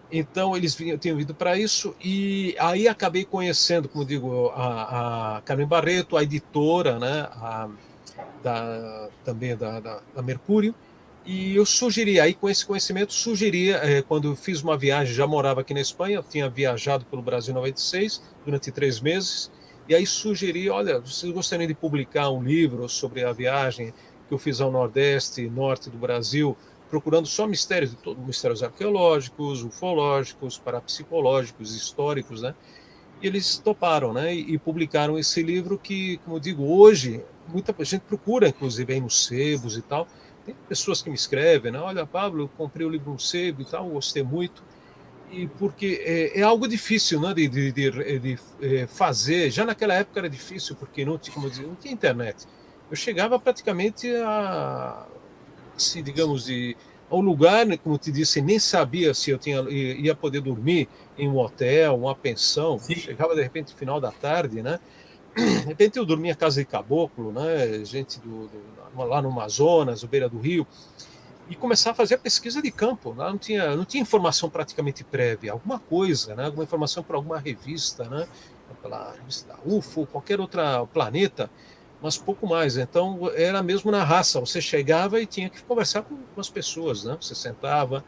Então eles tinham vindo para isso, e aí acabei conhecendo, como digo, a Carmen Barreto, a editora, né, também da Mercúrio. E eu sugeria, aí com esse conhecimento, quando eu fiz uma viagem, já morava aqui na Espanha, eu tinha viajado pelo Brasil em 96, durante 3 meses, e aí sugeri, olha, vocês gostariam de publicar um livro sobre a viagem que eu fiz ao Nordeste e Norte do Brasil, procurando só mistérios, mistérios arqueológicos, ufológicos, parapsicológicos, históricos, né? E eles toparam, né? E publicaram esse livro que, como eu digo, hoje muita gente procura, inclusive aí nos sebos e tal. Tem pessoas que me escrevem, né? Olha, Pablo, eu comprei o livro no sebo e tal, gostei muito. E porque é algo difícil, né, de fazer. Já naquela época era difícil, porque não tinha, como dizer, não tinha internet. Eu chegava praticamente a, assim, digamos, ao lugar, né, como te disse, nem sabia se eu ia poder dormir em um hotel, uma pensão. Sim. Chegava de repente no final da tarde, né? De repente eu dormia em casa de caboclo, né? Gente lá no Amazonas, à beira do rio, e começar a fazer a pesquisa de campo. Lá não tinha informação praticamente prévia, alguma coisa, né? Alguma informação por alguma revista, né? Pela revista da UFO, qualquer outra planeta, mas pouco mais. Então era mesmo na raça. Você chegava e tinha que conversar com as pessoas, né? Você sentava,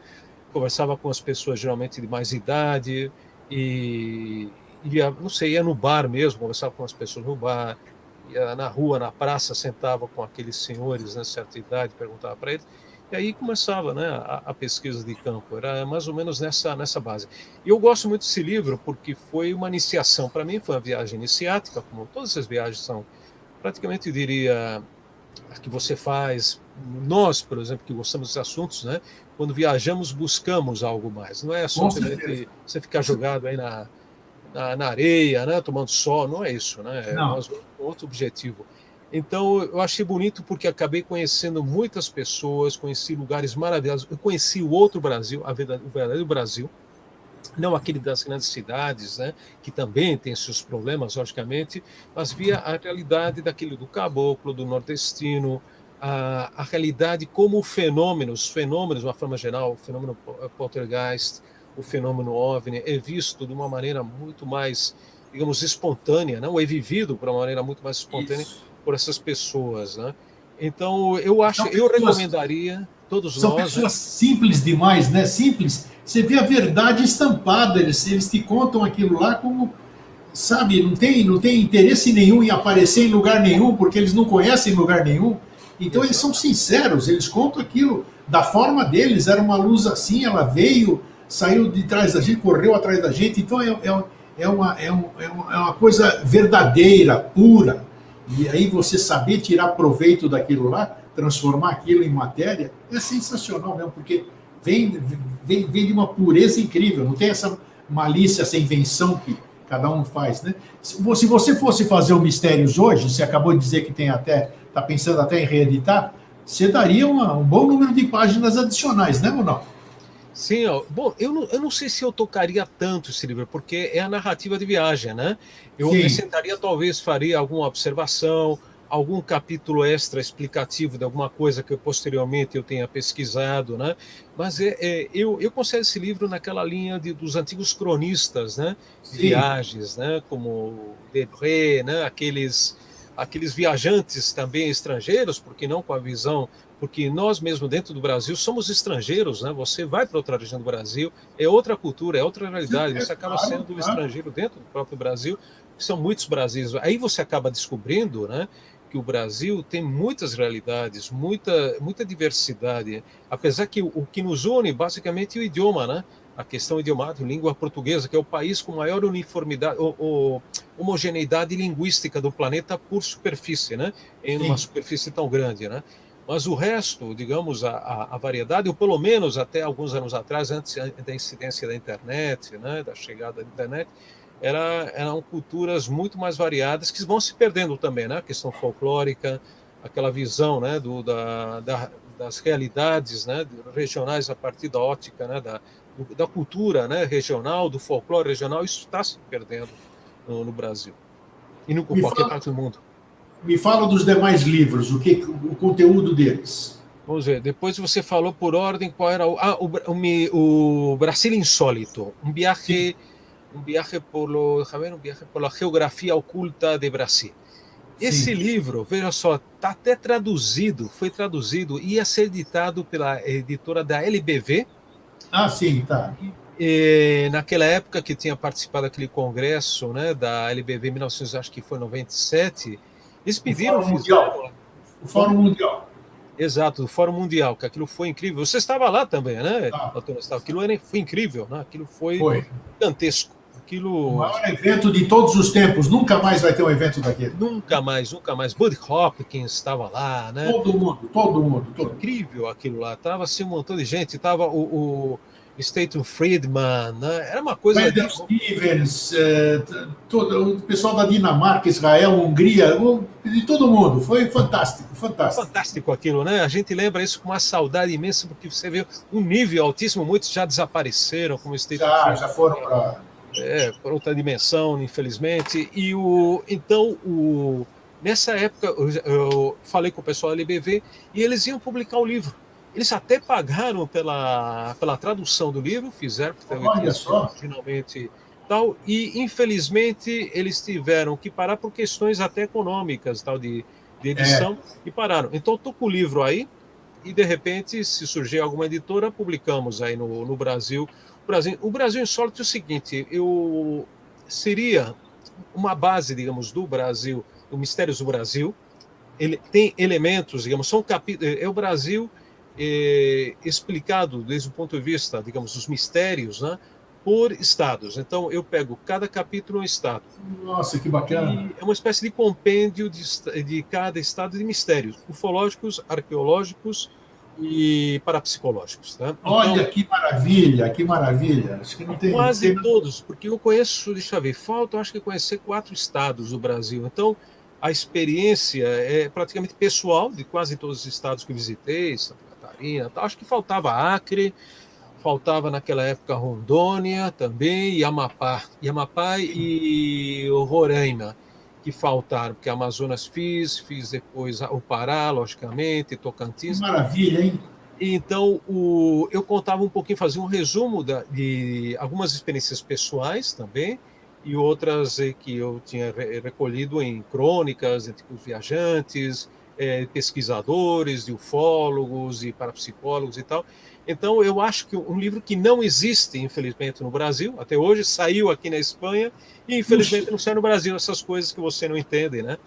conversava com as pessoas geralmente de mais idade e não sei, ia no bar mesmo, conversava com as pessoas no bar, ia na rua, na praça, sentava com aqueles senhores, né, certa idade, perguntava para eles. E aí começava, né, a pesquisa de campo, era mais ou menos nessa base. E eu gosto muito desse livro porque foi uma iniciação, para mim foi uma viagem iniciática, como todas essas viagens são, praticamente eu diria, a que você faz, nós, por exemplo, que gostamos dos assuntos, né, quando viajamos buscamos algo mais, não é só você ficar jogado aí na areia, né, tomando sol, não é isso, né, Não. outro objetivo. Então, eu achei bonito porque acabei conhecendo muitas pessoas, conheci lugares maravilhosos. Eu conheci o outro Brasil, o verdadeiro Brasil, não aquele das grandes cidades, né, que também tem seus problemas, logicamente, mas via a realidade daquele do caboclo, do nordestino, a realidade como os fenômenos, de uma forma geral, o fenômeno poltergeist, o fenômeno OVNI, é visto de uma maneira muito mais, digamos, espontânea, não é vivido de uma maneira muito mais espontânea Isso. por essas pessoas, né? Então, eu recomendaria todos São nós, né? pessoas simples demais, né? Simples. Você vê a verdade estampada, eles te contam aquilo lá como, sabe, não tem interesse nenhum em aparecer em lugar nenhum, porque eles não conhecem lugar nenhum. Então eles são Exato. sinceros, eles contam aquilo da forma deles. Era uma luz assim, ela veio, saiu de trás da gente, correu atrás da gente. Então é uma coisa verdadeira, pura. E aí você saber tirar proveito daquilo lá, transformar aquilo em matéria, é sensacional mesmo, porque vem de uma pureza incrível, não tem essa malícia, essa invenção que cada um faz, né? Se você fosse fazer o Mistérios hoje, você acabou de dizer que está pensando até em reeditar, você daria um bom número de páginas adicionais, né ou não? Sim, ó. Bom, eu não sei se eu tocaria tanto esse livro, porque é a narrativa de viagem, né? Eu Sim, acrescentaria, talvez faria alguma observação, algum capítulo extra explicativo de alguma coisa que posteriormente eu tenha pesquisado, né? Mas eu considero esse livro naquela linha dos antigos cronistas, né? De sim, viagens, né? Como Debré, né? Aqueles viajantes também estrangeiros, porque não com a visão, porque nós mesmo dentro do Brasil somos estrangeiros, né? Você vai para outra região do Brasil, é outra cultura, é outra realidade, você acaba claro, sendo um claro. estrangeiro dentro do próprio Brasil, que são muitos Brasis. Aí você acaba descobrindo, né, que o Brasil tem muitas realidades, muita diversidade, apesar que o que nos une basicamente é o idioma, né? A questão idiomática, língua portuguesa, que é o país com maior uniformidade, homogeneidade linguística do planeta por superfície, né? Em uma Sim. superfície tão grande, né? Mas o resto, digamos, a variedade, ou pelo menos até alguns anos atrás, antes da incidência da internet, né, da chegada da internet, eram culturas muito mais variadas que vão se perdendo também, né? A questão folclórica, aquela visão, né, das realidades, né, regionais a partir da ótica, né, da cultura, né, regional, do folclore regional, isso está se perdendo no Brasil e em Me qualquer fala, parte do mundo. me fala dos demais livros, o conteúdo deles. Vamos ver, depois você falou por ordem qual era o Brasil Insólito, Sim, um viaje por la geografia oculta de Brasil. Esse sim. livro, veja só, está até traduzido, foi traduzido, ia ser editado pela editora da LBV, Ah, sim, tá. E naquela época que tinha participado daquele congresso, né, da LBV em 1900, acho que foi 97, eles O pediram, Fórum fizeram... Mundial. O Fórum Como? Mundial. Exato, do Fórum Mundial, que aquilo foi incrível. Você estava lá também, né, Tá, doutor Gustavo? Aquilo foi incrível, né? Aquilo foi foi. gigantesco. O Aquilo maior evento de todos os tempos. Nunca mais vai ter um evento daquele. nunca mais, nunca mais. Bud Hopkins estava lá, né? Todo mundo, todo mundo, todo mundo. Incrível aquilo lá. Tava assim um montão de gente. Tava o Stanton Friedman, né? Era uma coisa Brandon Stevens, todo, o pessoal da Dinamarca, Israel, Hungria, de todo mundo. Foi fantástico, fantástico. fantástico aquilo, né? A gente lembra isso com uma saudade imensa, porque você vê um nível altíssimo, muitos já desapareceram, como o Stanton Já Friedman, foram para. por outra dimensão, infelizmente. Nessa época eu falei com o pessoal da LBV e eles iam publicar o livro. Eles até pagaram pela tradução do livro, fizeram, porque eu tinha Olha escrito só. originalmente tal, e infelizmente eles tiveram que parar por questões até econômicas, tal, de É, edição, e pararam. Então, estou com o livro aí, e de repente, se surgir alguma editora, publicamos aí no Brasil. O Brasil Insólito é o seguinte, seria uma base, digamos, do Brasil, do Mistérios do Brasil. Ele tem elementos, digamos, são capítulos, é o Brasil explicado desde o ponto de vista, digamos, dos mistérios, né, por estados. Então, eu pego cada capítulo um estado. nossa, que bacana. E é uma espécie de compêndio de cada estado de mistérios, ufológicos, arqueológicos e parapsicológicos. Tá? Olha Então, que maravilha, que maravilha. Acho que não quase tem. todos, porque eu conheço, deixa eu ver, faltam acho que conhecer 4 estados do Brasil. Então, a experiência é praticamente pessoal de quase todos os estados que eu visitei, Santa Catarina, tal. Acho que faltava Acre, faltava naquela época Rondônia também, e Amapá e o Roraima, que faltaram, porque Amazonas fiz depois o Pará, logicamente, Que Tocantins. maravilha, hein? Então, eu contava um pouquinho, fazia um resumo de algumas experiências pessoais também, e outras que eu tinha recolhido em crônicas, entre os viajantes, pesquisadores, de ufólogos e parapsicólogos e tal. Então, eu acho que um livro que não existe, infelizmente, no Brasil, até hoje, saiu aqui na Espanha, e Puxa, infelizmente não sai no Brasil, essas coisas que você não entende, né?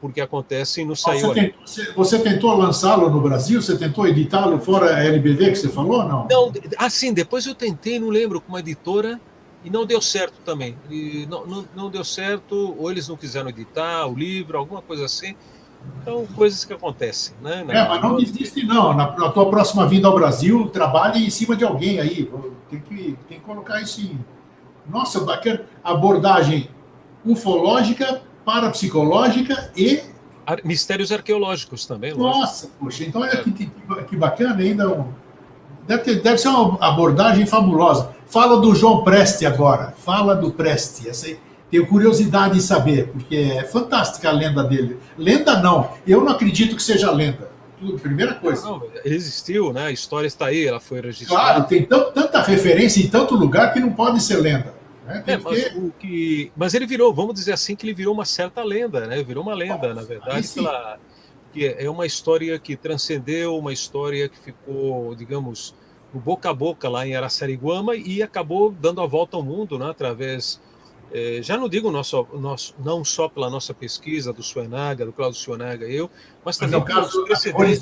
Porque acontecem e não saiu aqui. você tentou lançá-lo no Brasil? Você tentou editá-lo fora a LBV que você falou? Não. Não, assim, depois eu tentei, não lembro, com uma editora, e não deu certo também. E não deu certo, ou eles não quiseram editar o livro, alguma coisa assim. Então, coisas que acontecem, né? Mas não desiste, não. Na tua próxima vinda ao Brasil, trabalhe em cima de alguém aí. Tem que colocar isso em. Nossa, bacana. Abordagem ufológica, parapsicológica e. Mistérios arqueológicos também, lógico. Nossa, poxa, então olha que bacana ainda. Deve ser uma abordagem fabulosa. Fala do João Preste agora. Fala do Preste. Essa aí, tenho curiosidade em saber, porque é fantástica a lenda dele. Lenda não, eu não acredito que seja lenda. Primeira coisa. Não, ele existiu, né? A história está aí, ela foi Claro, registrada. tem tanta referência em tanto lugar que não pode ser lenda. Né? Tem que Mas ter. mas ele virou, vamos dizer assim, que ele virou uma certa lenda, né? Virou uma lenda, na Aí verdade, sim. que é uma história que transcendeu, uma história que ficou, digamos, no boca a boca lá em Araçariguama e acabou dando a volta ao mundo, né? Através, já não digo não só pela nossa pesquisa do Suenaga, do Cláudio Suenaga e eu, mas Mas é também um pelos caso precedentes.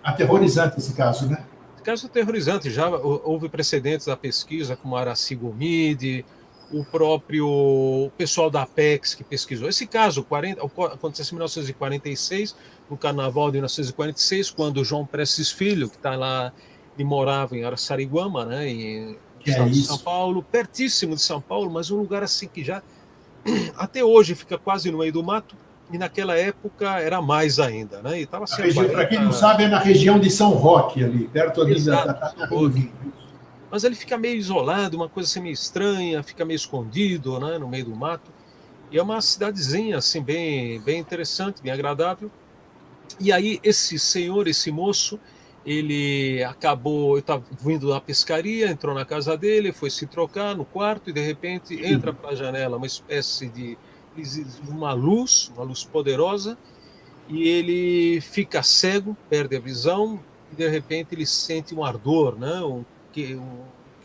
aterrorizante esse caso, né? Caso aterrorizante, já houve precedentes da pesquisa, como Araci Gomide, o próprio pessoal da Apex que pesquisou. Esse caso aconteceu em 1946, no Carnaval de 1946, quando o João Prestes Filho, que está lá, ele morava em Araçariguama, né, no Que é estado de São isso. Paulo, pertíssimo de São Paulo, mas um lugar assim que já até hoje fica quase no meio do mato, e naquela época era mais ainda, né? E estava assim a Para quem não 40. sabe, é na região de São Roque, ali, perto ali da Exato, São terra do Roque. vinho. Mas ele fica meio isolado, uma coisa assim meio estranha, fica meio escondido, né, no meio do mato. E é uma cidadezinha assim bem interessante, bem agradável. E aí esse senhor, esse moço, ele acabou, eu estava vindo da pescaria, entrou na casa dele, foi se trocar no quarto e de repente entra Sim. pela janela uma espécie de uma luz poderosa, e ele fica cego, perde a visão e de repente ele sente um ardor, né? Um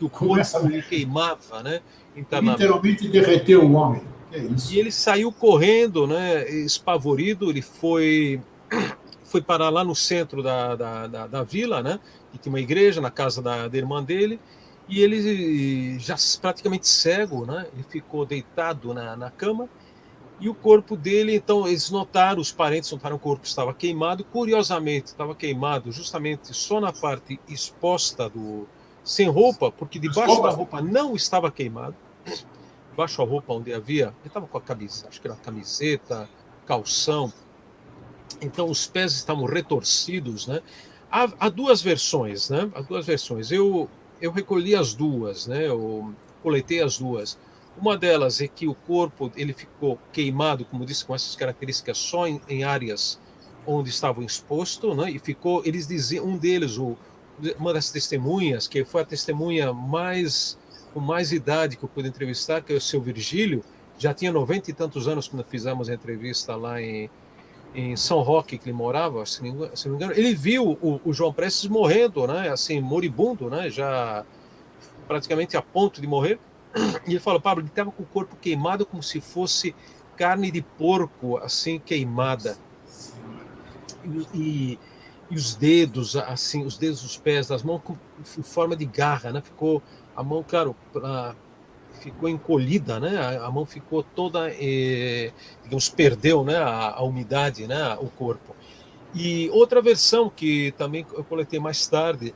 que o corpo lhe queimava, né, internamente. Literalmente derreteu o homem. É isso. E ele saiu correndo, né, espavorido, ele foi parar lá no centro da vila, né, que tinha uma igreja, na casa da irmã dele, e ele, já praticamente cego, né, ele ficou deitado na cama, e o corpo dele, então, eles notaram, os parentes notaram que o corpo estava queimado, curiosamente, estava queimado justamente só na parte exposta sem roupa, porque debaixo da roupa não estava queimado, debaixo da roupa onde havia, ele estava com a camisa, acho que era camiseta, calção, então os pés estavam retorcidos, né? Há duas versões, né? Há duas versões. Eu recolhi as duas, né? Eu coletei as duas. Uma delas é que o corpo ele ficou queimado, como disse, com essas características só em áreas onde estavam exposto, né? E ficou, eles diziam, um deles, uma das testemunhas, que foi a testemunha com mais idade que eu pude entrevistar, que é o seu Virgílio, já tinha 90 e tantos anos quando fizemos a entrevista lá em São Roque, que ele morava, se não me engano, ele viu o João Prestes morrendo, né, assim, moribundo, né, já praticamente a ponto de morrer, e ele falou, Pablo, ele estava com o corpo queimado como se fosse carne de porco, assim, queimada, e os dedos, assim, os dedos dos pés, das mãos, em forma de garra, né, ficou a mão, claro, ficou encolhida, né? A mão ficou toda, digamos, perdeu, né? A umidade, né? O corpo. E outra versão que também eu coletei mais tarde,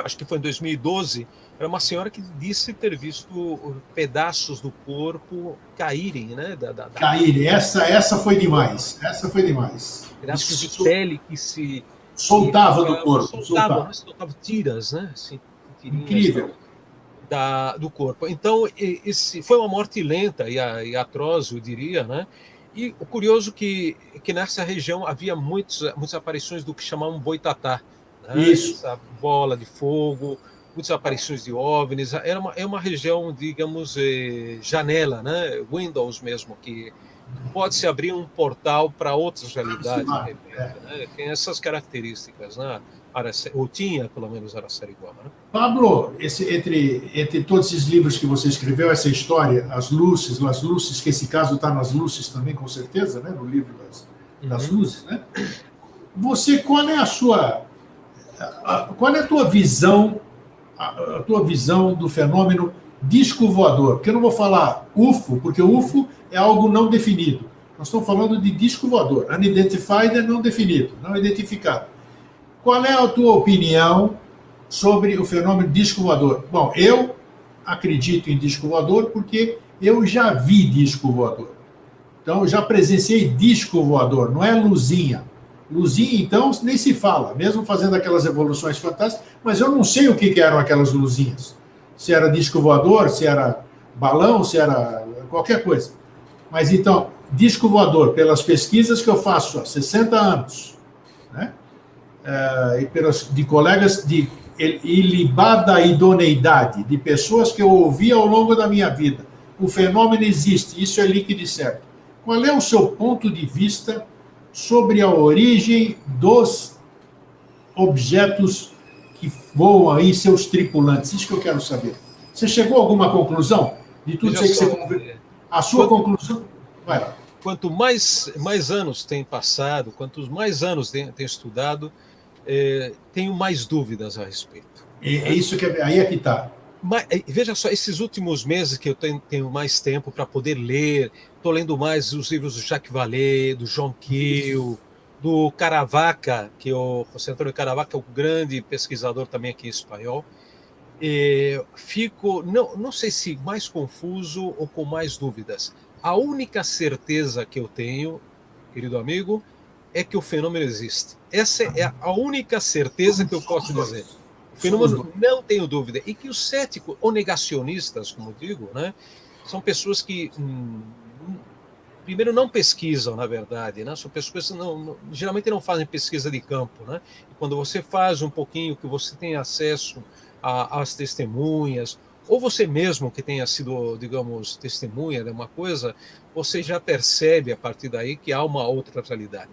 acho que foi em 2012, era uma senhora que disse ter visto pedaços do corpo caírem, né? Caírem, essa foi demais. Essa foi demais. Pedaços de pele que se soltava do corpo. Soltava tiras, né? Assim, incrível. Do corpo. Então, esse foi uma morte lenta e atroz, eu diria, né? E o curioso que nessa região havia muitas aparições do que chamavam boitatá, né? Isso. Essa bola de fogo, muitas aparições de OVNIs. É uma região, digamos, janela, né? Windows mesmo, que pode se abrir um portal para outras realidades, de repente, né? Tem essas características, né? Ou tinha, pelo menos, Araçariguama, né? Pablo, entre todos esses livros que você escreveu, essa história, as luzes, que esse caso está nas luzes também, com certeza, né? No livro das luzes, né? Qual é a tua visão, a tua visão do fenômeno disco voador? Porque eu não vou falar UFO, porque o UFO é algo não definido. Nós estamos falando de disco voador. Unidentified é não definido, não identificado. Qual é a tua opinião sobre o fenômeno disco voador? Bom, eu acredito em disco voador porque eu já vi disco voador. Então, eu já presenciei disco voador, não é luzinha. Luzinha, então, nem se fala, mesmo fazendo aquelas evoluções fantásticas, mas eu não sei o que eram aquelas luzinhas. Se era disco voador, se era balão, se era qualquer coisa. Mas, então, disco voador, pelas pesquisas que eu faço há 60 anos, né? De colegas de ilibada idoneidade, de pessoas que eu ouvi ao longo da minha vida. O fenômeno existe, isso é líquido e certo. Qual é o seu ponto de vista sobre a origem dos objetos que voam aí, seus tripulantes? Isso que eu quero saber. Você chegou a alguma conclusão de tudo isso que você conversou? A sua conclusão? Vai lá. Quanto mais anos tem passado, quantos mais anos tenho estudado, tenho mais dúvidas a respeito. É isso que aí é que está. Veja só, esses últimos meses que eu tenho mais tempo para poder ler, estou lendo mais os livros do Jacques Vallée, do John Keel, do Caravaca, que o José Antônio Caravaca é um grande pesquisador também aqui em espanhol. Fico, não sei se mais confuso ou com mais dúvidas. A única certeza que eu tenho, querido amigo, é que o fenômeno existe. Essa é a única certeza que eu posso dizer. O fenômeno, não tenho dúvida. E que os céticos, ou negacionistas, como digo, né, são pessoas que, primeiro, não pesquisam, na verdade. Né, são pessoas que geralmente não fazem pesquisa de campo. Né, e quando você faz um pouquinho, que você tem acesso às testemunhas, ou você mesmo que tenha sido, digamos, testemunha de uma coisa, você já percebe a partir daí que há uma outra realidade.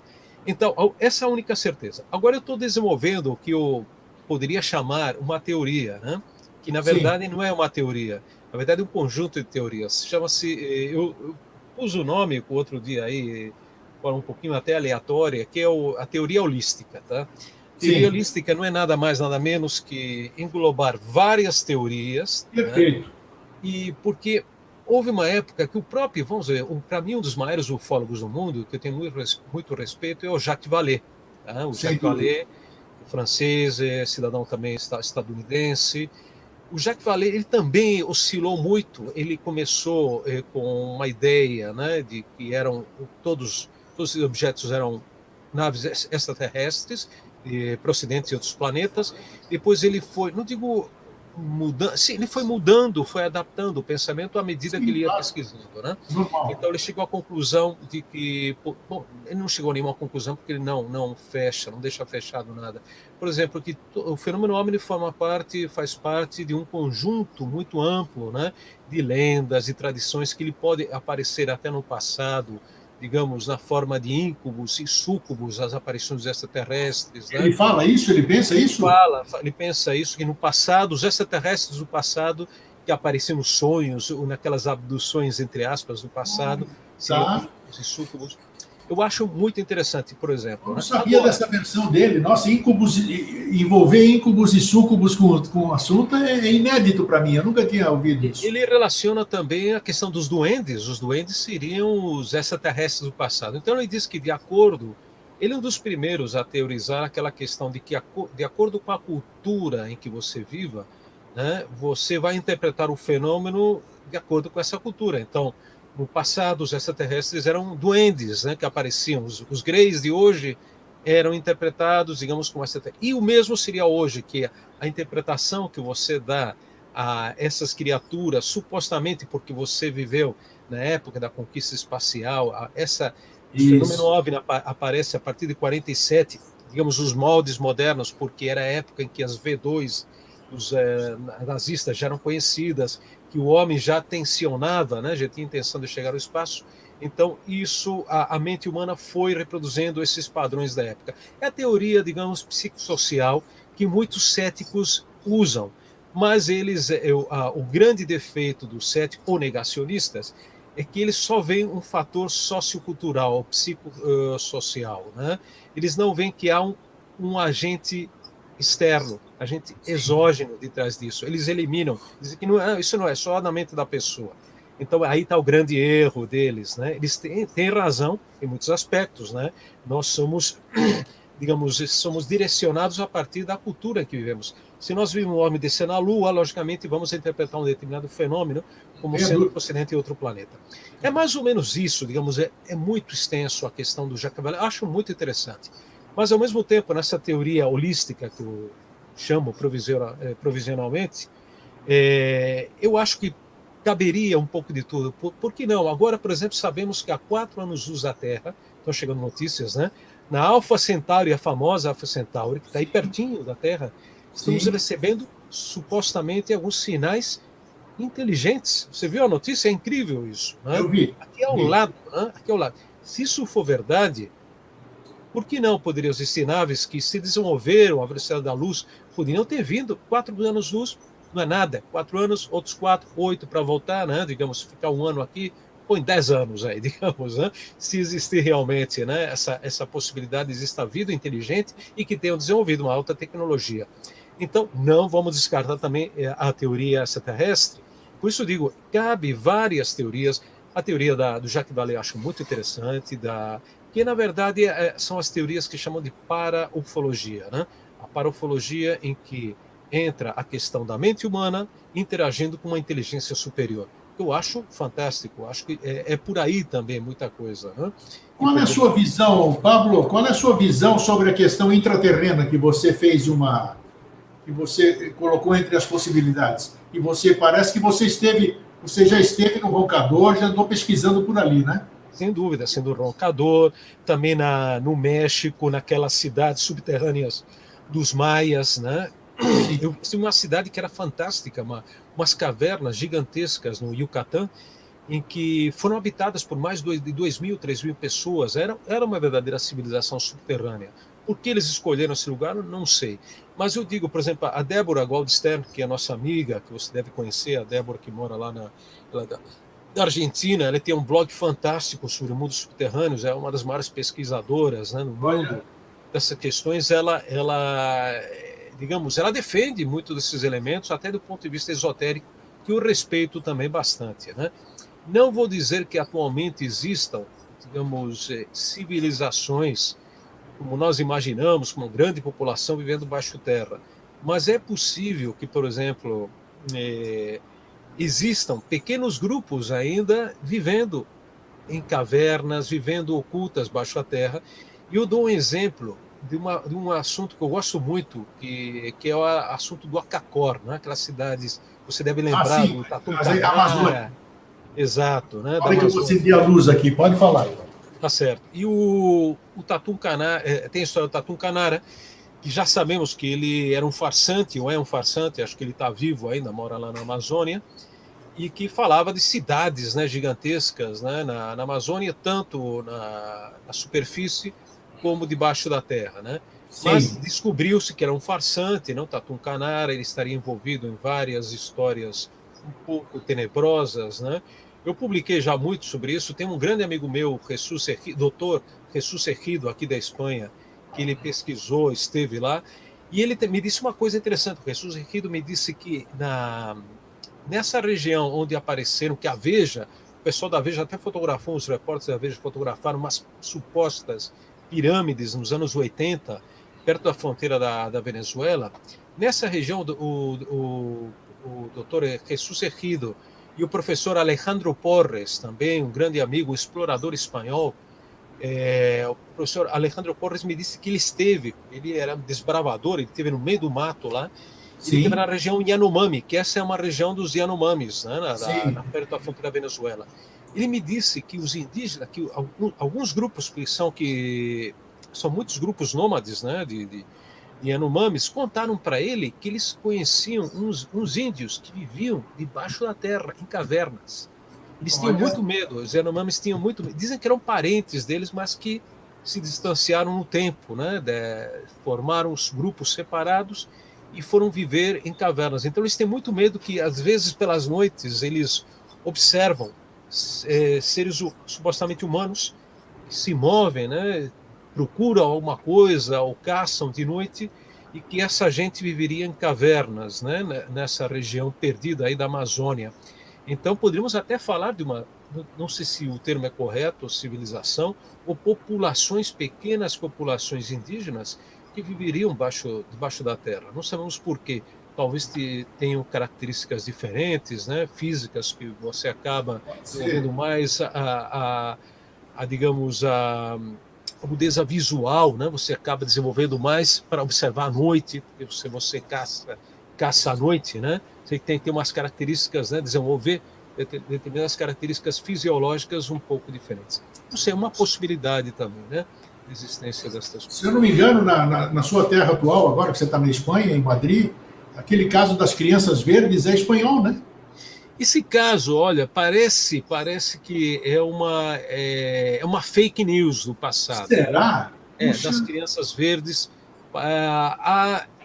Então, essa é a única certeza. Agora eu estou desenvolvendo o que eu poderia chamar uma teoria, né? que na Sim. verdade não é uma teoria, na verdade é um conjunto de teorias. Chama-se, eu pus o nome o outro dia aí, forma um pouquinho até aleatória, que é a teoria holística, tá? Teoria Sim. holística não é nada mais, nada menos que englobar várias teorias, né? Perfeito. E porque houve uma época que o próprio, vamos ver, para mim um dos maiores ufólogos do mundo, que eu tenho muito respeito, é o Jacques Vallée. Tá? O Sem Jacques dúvida. Vallée, francês, cidadão também estadunidense. O Jacques Vallée, ele também oscilou muito. Ele começou com uma ideia, né, de que todos os objetos eram naves extraterrestres, procedentes de outros planetas. Depois ele foi, não digo mudando, sim, ele foi mudando, foi adaptando o pensamento à medida que Sim, ele ia claro. pesquisando, né? Normal. Então ele chegou à conclusão de que, bom, ele não chegou a nenhuma conclusão porque ele não fecha, não deixa fechado nada. Por exemplo, que o fenômeno OVNI faz parte de um conjunto muito amplo, né, de lendas e tradições que ele pode aparecer até no passado, digamos, na forma de íncubos e súcubos, as aparições extraterrestres, né? Ele fala isso? Ele pensa isso? Ele pensa isso, que no passado, os extraterrestres do passado, que apareciam nos sonhos, ou naquelas abduções, entre aspas, do passado, seriam Tá. íncubos e súcubos. Eu acho muito interessante, por Eu exemplo. não Né? sabia Agora, dessa versão dele. Nossa, íncubos, envolver íncubos e súcubos com o assunto é inédito para mim. Eu nunca tinha ouvido isso. ele relaciona também a questão dos duendes. Os duendes seriam os extraterrestres do passado. Então, ele diz que, de acordo, ele é um dos primeiros a teorizar aquela questão de que, de acordo com a cultura em que você viva, né, você vai interpretar o fenômeno de acordo com essa cultura. Então, no passado, os extraterrestres eram duendes, né, que apareciam. Os greys de hoje eram interpretados, digamos, como extraterrestres. E o mesmo seria hoje, que a interpretação que você dá a essas criaturas, supostamente porque você viveu na época da conquista espacial, o fenômeno Isso. OVNI aparece a partir de 47, digamos, os moldes modernos, porque era a época em que as V2 dos nazistas já eram conhecidas, que o homem já tensionava, né, já tinha intenção de chegar ao espaço. Então, a mente humana foi reproduzindo esses padrões da época. É a teoria, digamos, psicossocial que muitos céticos usam, mas o grande defeito dos céticos ou negacionistas é que eles só veem um fator sociocultural, psicossocial, né? Eles não veem que há um agente externo, agente exógeno de trás disso. Eles eliminam, dizem que isso não é só na mente da pessoa. Então aí está o grande erro deles, né? Eles têm razão em muitos aspectos, né? Nós somos, digamos, somos direcionados a partir da cultura em que vivemos. Se nós vimos um homem descer na Lua, logicamente vamos interpretar um determinado fenômeno como sendo procedente de outro planeta. É mais ou menos isso, digamos, é muito extenso a questão do Jacques Vallée. Acho muito interessante. Mas, ao mesmo tempo, nessa teoria holística que eu chamo provisionalmente, eu acho que caberia um pouco de tudo. Por que não? Agora, por exemplo, sabemos que há 4 anos-luz da Terra, estão chegando notícias, né? Na Alpha Centauri, a famosa Alpha Centauri, que está aí pertinho da Terra, estamos recebendo supostamente alguns sinais inteligentes. Você viu a notícia? É incrível isso. Né? Eu vi. Aqui ao lado, né? Aqui ao lado. Se isso for verdade, por que não poderiam existir naves que se desenvolveram à velocidade da luz, poderiam ter vindo 4 anos-luz, não é nada, 4 anos, outros 4, 8 para voltar, né? Digamos, ficar um ano aqui, põe 10 anos aí, digamos, né? Se existir realmente, né, essa possibilidade, existe a vida inteligente e que tenham desenvolvido uma alta tecnologia. Então, não vamos descartar também a teoria extraterrestre. Por isso digo, cabe várias teorias. A teoria do Jacques Vallée eu acho muito interessante, que na verdade são as teorias que chamam de paraufologia, né? A paraufologia em que entra a questão da mente humana interagindo com uma inteligência superior. Eu acho fantástico, acho que é por aí também muita coisa. Né? Qual é a sua visão, Pablo? Qual é a sua visão sobre a questão intraterrena que você fez que você colocou entre as possibilidades? E você parece que você já esteve no Roncador, já andou pesquisando por ali, né? Sem dúvida, sendo Roncador, também no México, naquelas cidades subterrâneas dos maias, né? Eu vi uma cidade que era fantástica, umas cavernas gigantescas no Yucatán, em que foram habitadas por mais de 2.000, 3.000 pessoas. Era uma verdadeira civilização subterrânea. Por que eles escolheram esse lugar, não sei. Mas eu digo, por exemplo, a Débora Goldstern, que é nossa amiga, que você deve conhecer, a Débora que mora lá da Argentina, ela tem um blog fantástico sobre mundos subterrâneos, é uma das maiores pesquisadoras, né, no mundo dessas questões. Digamos, ela defende muito desses elementos, até do ponto de vista esotérico, que eu respeito também bastante, né? Não vou dizer que atualmente existam, digamos, civilizações como nós imaginamos, com uma grande população vivendo baixo terra, mas é possível que, por exemplo, existam pequenos grupos ainda vivendo em cavernas, vivendo ocultas baixo a terra. E eu dou um exemplo de um assunto que eu gosto muito, que é o assunto do Acacor, né? Aquelas cidades, você deve lembrar do Tatum Canara. Exato. Né? Olha que eu vou acender a luz aqui, pode falar. Tá certo. E o Tatum Canara, tem a história do Tatum Canara, que já sabemos que ele era um farsante, ou é um farsante, acho que ele está vivo ainda, mora lá na Amazônia, e que falava de cidades, né, gigantescas, né, na Amazônia, tanto na superfície como debaixo da terra, né? Mas descobriu-se que era um farsante, não? Tatum Canara, ele estaria envolvido em várias histórias um pouco tenebrosas, né? Eu publiquei já muito sobre isso. Tem um grande amigo meu, doutor Jesus Ejido, aqui da Espanha, que ele pesquisou, esteve lá, e ele me disse uma coisa interessante. O Jesus Ejido me disse que nessa região onde apareceram, que a Veja, o pessoal da Veja até fotografou, os repórteres da Veja fotografaram umas supostas pirâmides nos anos 80, perto da fronteira da Venezuela. Nessa região, o doutor Jesus Ejido e o professor Alejandro Porres, também um grande amigo, um explorador espanhol, o professor Alejandro Porres me disse que ele era desbravador, ele esteve no meio do mato lá, ele esteve na região Yanomami, que essa é uma região dos Yanomamis, né, perto da fronteira da Venezuela. Ele me disse que os indígenas, que alguns grupos que são muitos grupos nômades, né, de Yanomamis, contaram para ele que eles conheciam uns índios que viviam debaixo da terra, em cavernas. Eles tinham muito medo, os Yanomamis tinham muito medo. Dizem que eram parentes deles, mas que se distanciaram no tempo, né, formaram os grupos separados e foram viver em cavernas. Então eles têm muito medo que, às vezes, pelas noites, eles observam seres supostamente humanos que se movem, né, procuram alguma coisa ou caçam de noite, e que essa gente viveria em cavernas, né, nessa região perdida aí da Amazônia. Então poderíamos até falar de não sei se o termo é correto, civilização, ou populações, pequenas populações indígenas que viveriam debaixo da terra. Não sabemos por quê. Talvez tenham características diferentes, né, físicas, que você acaba vendo mais digamos, a mudeza visual, né? Você acaba desenvolvendo mais para observar à noite, porque você caça à noite, né? Você tem que ter umas características, né? Desenvolver determinadas características fisiológicas um pouco diferentes. Não sei, é uma possibilidade também, né? De existência destas coisas. Se eu não me engano, na sua terra atual, agora que você está na Espanha, em Madrid, aquele caso das crianças verdes é espanhol, né? Esse caso, olha, parece que é uma fake news do passado. Será? Das crianças verdes.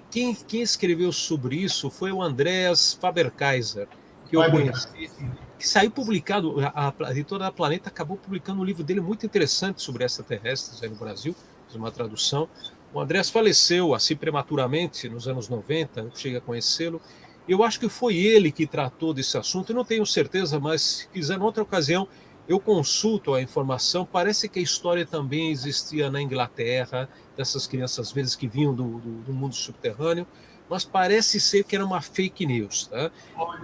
Quem escreveu sobre isso foi o Andreas Faber-Kaiser, que eu conheci, que saiu publicado, a editora da Planeta acabou publicando um livro dele muito interessante sobre extraterrestres aí no Brasil, fiz uma tradução. O Andreas faleceu assim prematuramente nos anos 90, eu cheguei a conhecê-lo. Eu acho que foi ele que tratou desse assunto, eu não tenho certeza, mas se quiser, em outra ocasião, eu consulto a informação. Parece que a história também existia na Inglaterra, dessas crianças verdes que vinham do mundo subterrâneo, mas parece ser que era uma fake news. Tá?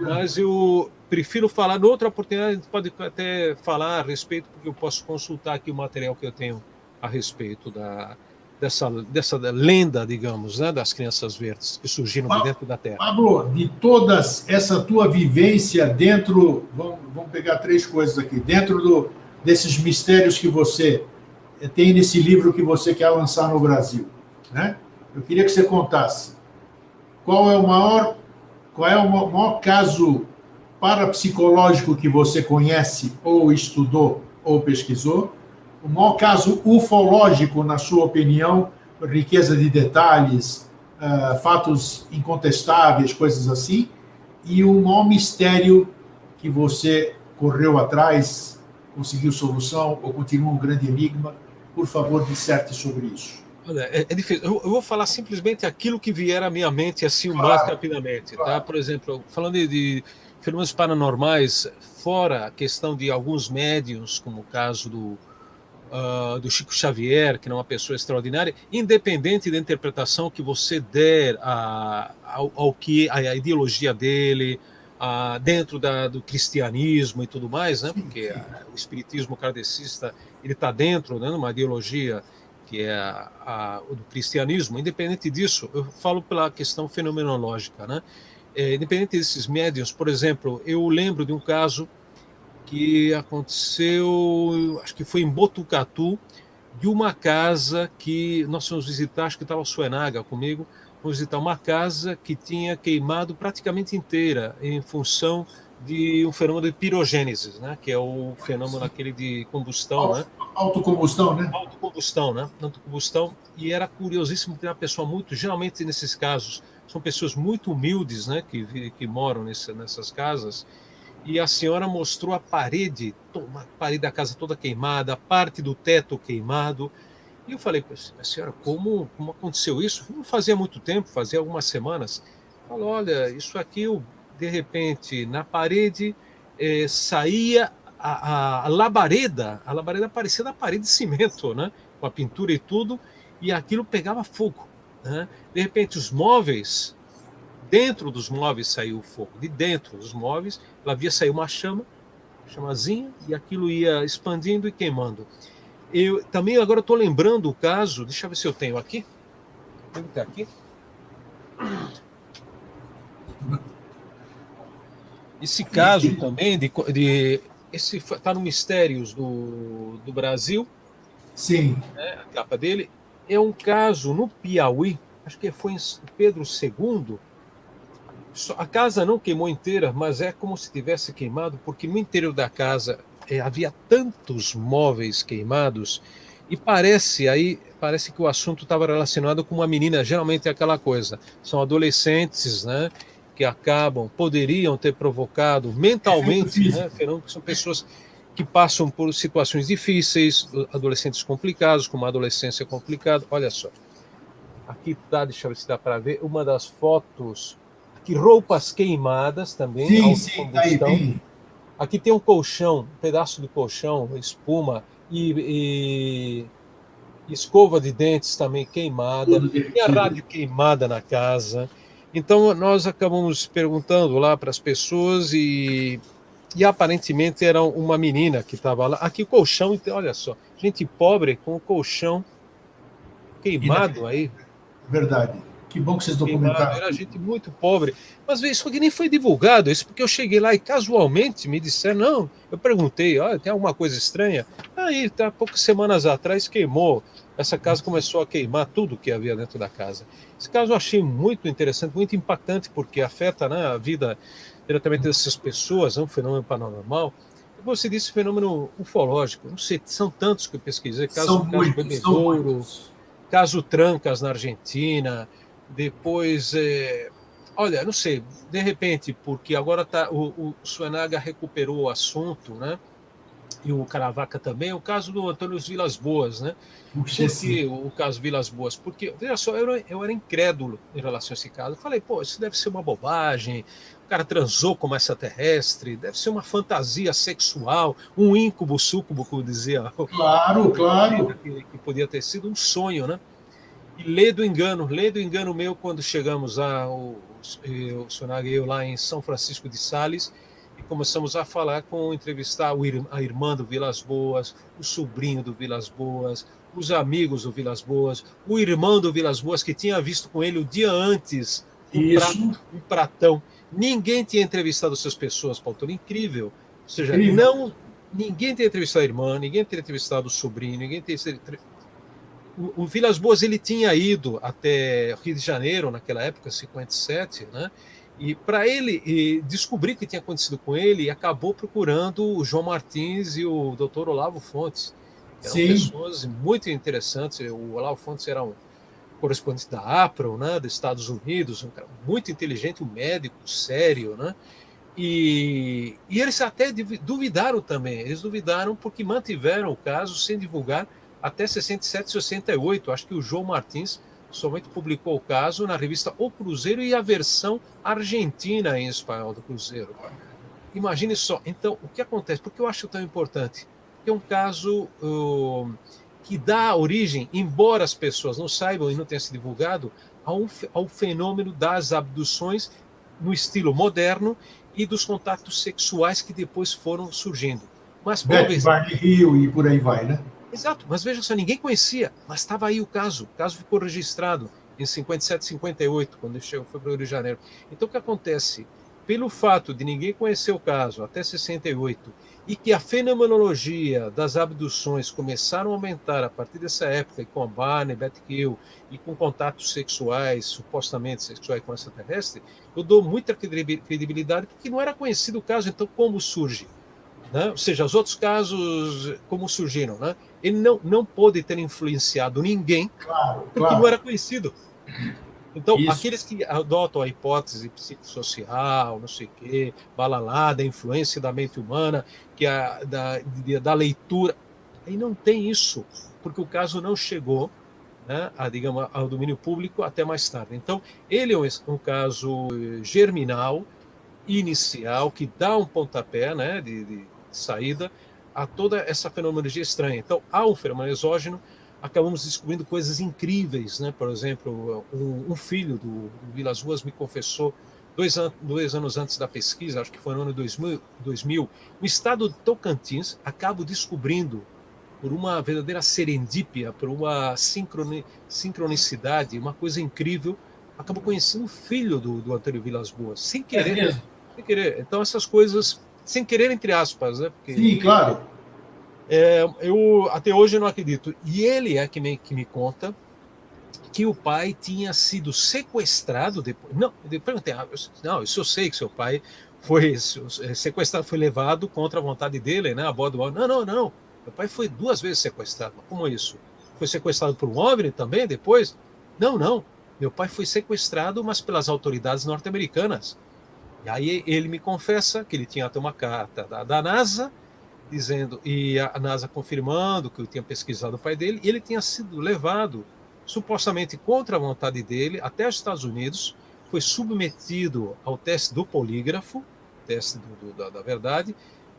Mas eu prefiro falar, noutra oportunidade, a gente pode até falar a respeito, porque eu posso consultar aqui o material que eu tenho a respeito dessa lenda, digamos, né, das crianças verdes que surgiram de dentro da Terra. Pablo, de todas essa tua vivência dentro, vamos pegar 3 coisas aqui, dentro desses mistérios que você tem nesse livro que você quer lançar no Brasil, né? Eu queria que você contasse qual é o maior caso parapsicológico que você conhece, ou estudou, ou pesquisou, o maior caso ufológico, na sua opinião, riqueza de detalhes, fatos incontestáveis, coisas assim, e o maior mistério que você correu atrás, conseguiu solução, ou continua um grande enigma? Por favor, disserte sobre isso. Olha, é difícil. Eu vou falar simplesmente aquilo que vier à minha mente, assim, o mais Claro, rapidamente, tá? claro. Por exemplo, falando de fenômenos paranormais, fora a questão de alguns médiuns, como o caso do Chico Xavier, que é uma pessoa extraordinária, independente da interpretação que você der ao que a ideologia dele, dentro do cristianismo e tudo mais, né? Sim, Porque sim. o espiritismo kardecista ele está dentro, né, de uma ideologia que é o do cristianismo. Independente disso, eu falo pela questão fenomenológica, né? Independente desses médiuns, por exemplo, eu lembro de um caso que aconteceu, acho que foi em Botucatu, de uma casa que nós fomos visitar, acho que estava o Suenaga comigo, fomos visitar uma casa que tinha queimado praticamente inteira em função de um fenômeno de pirogênese, né? Que é o fenômeno Sim. aquele de combustão, né? Autocombustão, né? Autocombustão, né? Autocombustão, e era curiosíssimo ter uma pessoa geralmente nesses casos, são pessoas muito humildes, né? Que moram nessas casas, e a senhora mostrou a parede da casa toda queimada, a parte do teto queimado. E eu falei, a senhora, como aconteceu isso? Não fazia muito tempo, fazia algumas semanas. Falou, olha, isso aqui, de repente, na parede saía a labareda parecia da parede de cimento, né? Com a pintura e tudo, e aquilo pegava fogo, né? De repente, os móveis, dentro dos móveis saiu o fogo, de dentro dos móveis, ela via sair uma chamazinha, e aquilo ia expandindo e queimando. Eu também agora estou lembrando o caso, deixa eu ver se eu tenho aqui. Deve ter aqui. Esse caso também esse está no Mistérios do Brasil, Sim. né, a capa dele é um caso no Piauí, acho que foi em Pedro II. A casa não queimou inteira, mas é como se tivesse queimado, porque no interior da casa havia tantos móveis queimados, e parece que o assunto estava relacionado com uma menina. Geralmente é aquela coisa, são adolescentes, né, que poderiam ter provocado Efeito mentalmente, né, físico. fenômenos, são pessoas que passam por situações difíceis, adolescentes complicados, com uma adolescência complicada. Olha só, aqui tá, deixa eu ver se dá para ver, uma das fotos. Aqui, roupas queimadas também, Sim, sim, tá aí, autocombustão. tem Aqui tem um colchão, um pedaço de colchão, espuma e escova de dentes também queimada. tudo Tem a derretido. rádio queimada na casa. Então, nós acabamos perguntando lá para as pessoas e aparentemente era uma menina que estava lá. Aqui o colchão, então, olha só, gente pobre com o colchão queimado aí. Verdade. Que bom que vocês Queimado, documentaram era tudo. gente muito pobre. Mas isso aqui nem foi divulgado, isso porque eu cheguei lá e casualmente me disseram, não, eu perguntei, olha, tem alguma coisa estranha? Aí, tá, poucas semanas atrás queimou, essa casa começou a queimar tudo que havia dentro da casa. Esse caso eu achei muito interessante, muito impactante, porque afeta, né, a vida diretamente dessas pessoas, é um fenômeno paranormal. Você disse fenômeno ufológico, não sei, são tantos que eu pesquisei, São caso muitos, são Bebedouro, muitos. caso Trancas na Argentina, depois, olha, não sei, de repente, porque agora o Suenaga recuperou o assunto, né? E o Caravaca também, o caso do Antônio Vilas Boas, né? Puxa, Por esse. que o caso Vilas Boas? Porque, veja só, eu era incrédulo em relação a esse caso. Eu falei, pô, isso deve ser uma bobagem, o cara transou como extraterrestre, deve ser uma fantasia sexual, um íncubo, súcubo, como dizia Claro, o Almeida, claro. que podia ter sido um sonho, né? E lê do engano meu quando chegamos o Sonaga e eu lá em São Francisco de Sales e começamos a falar entrevistar a irmã do Vilas Boas, o sobrinho do Vilas Boas, os amigos do Vilas Boas, o irmão do Vilas Boas que tinha visto com ele o dia antes Isso, um pratão. Ninguém tinha entrevistado essas pessoas, Paulo, incrível. Ou seja, incrível. ninguém tinha entrevistado a irmã, ninguém tinha entrevistado o sobrinho, ninguém tinha o Vilas Boas ele tinha ido até Rio de Janeiro naquela época, 57, né? E para ele descobrir o que tinha acontecido com ele, acabou procurando o João Martins e o Dr. Olavo Fontes, que eram Sim, pessoas muito interessantes. O Olavo Fontes era correspondente da APRO, né, dos Estados Unidos, um cara muito inteligente, um médico sério, né? E eles até duvidaram também, eles duvidaram porque mantiveram o caso sem divulgar até 67, 68. Acho que o João Martins somente publicou o caso na revista O Cruzeiro e a versão argentina em espanhol do Cruzeiro. Imagine só. Então, o que acontece? Por que eu acho tão importante? Porque é um caso que dá origem, embora as pessoas não saibam e não tenha se divulgado, ao fenômeno das abduções no estilo moderno e dos contatos sexuais que depois foram surgindo. Mas, Beth Barney Hill e por aí vai, né? Exato, mas veja só, ninguém conhecia, mas estava aí o caso ficou registrado em 57, 58, quando ele foi para o Rio de Janeiro. Então, o que acontece? Pelo fato de ninguém conhecer o caso até 68, e que a fenomenologia das abduções começaram a aumentar a partir dessa época, e com a Barney, Beth Hill, e com contatos sexuais, supostamente sexuais com extraterrestre, eu dou muita credibilidade, porque não era conhecido o caso, então como surge? Né? Ou seja, os outros casos, como surgiram, né? Ele não pôde ter influenciado ninguém, porque não era conhecido. Então, aqueles que adotam a hipótese psicossocial, não sei o quê, balalá, da influência da mente humana, que da leitura, aí não tem isso, porque o caso não chegou, né, digamos, ao domínio público até mais tarde. Então, ele é um caso germinal, inicial, que dá um pontapé, né, de saída a toda essa fenomenologia estranha. Então, há um fenômeno exógeno, acabamos descobrindo coisas incríveis, né? Por exemplo, um filho do Vilas Boas me confessou, 2 anos antes da pesquisa, acho que foi no ano 2000, no estado de Tocantins, acabo descobrindo, por uma verdadeira serendípia, por uma sincronicidade, uma coisa incrível, acabou conhecendo o filho do Antônio Vilas Boas, sem querer. É mesmo? Sem querer. Então, essas coisas, sem querer, entre aspas, né? Porque, sim, claro. Eu até hoje não acredito. E ele é que me conta que o pai tinha sido sequestrado depois. Não, eu perguntei, não, isso eu sei que seu pai foi sequestrado, foi levado contra a vontade dele, né? A bordo do OVNI. Não. Meu pai foi 2 vezes sequestrado. Mas como isso? Foi sequestrado por um OVNI também depois? Não. Meu pai foi sequestrado, mas pelas autoridades norte-americanas. E aí ele me confessa que ele tinha até uma carta da NASA, dizendo, e a NASA confirmando que eu tinha pesquisado o pai dele, e ele tinha sido levado, supostamente contra a vontade dele, até os Estados Unidos, foi submetido ao teste do polígrafo, teste da verdade,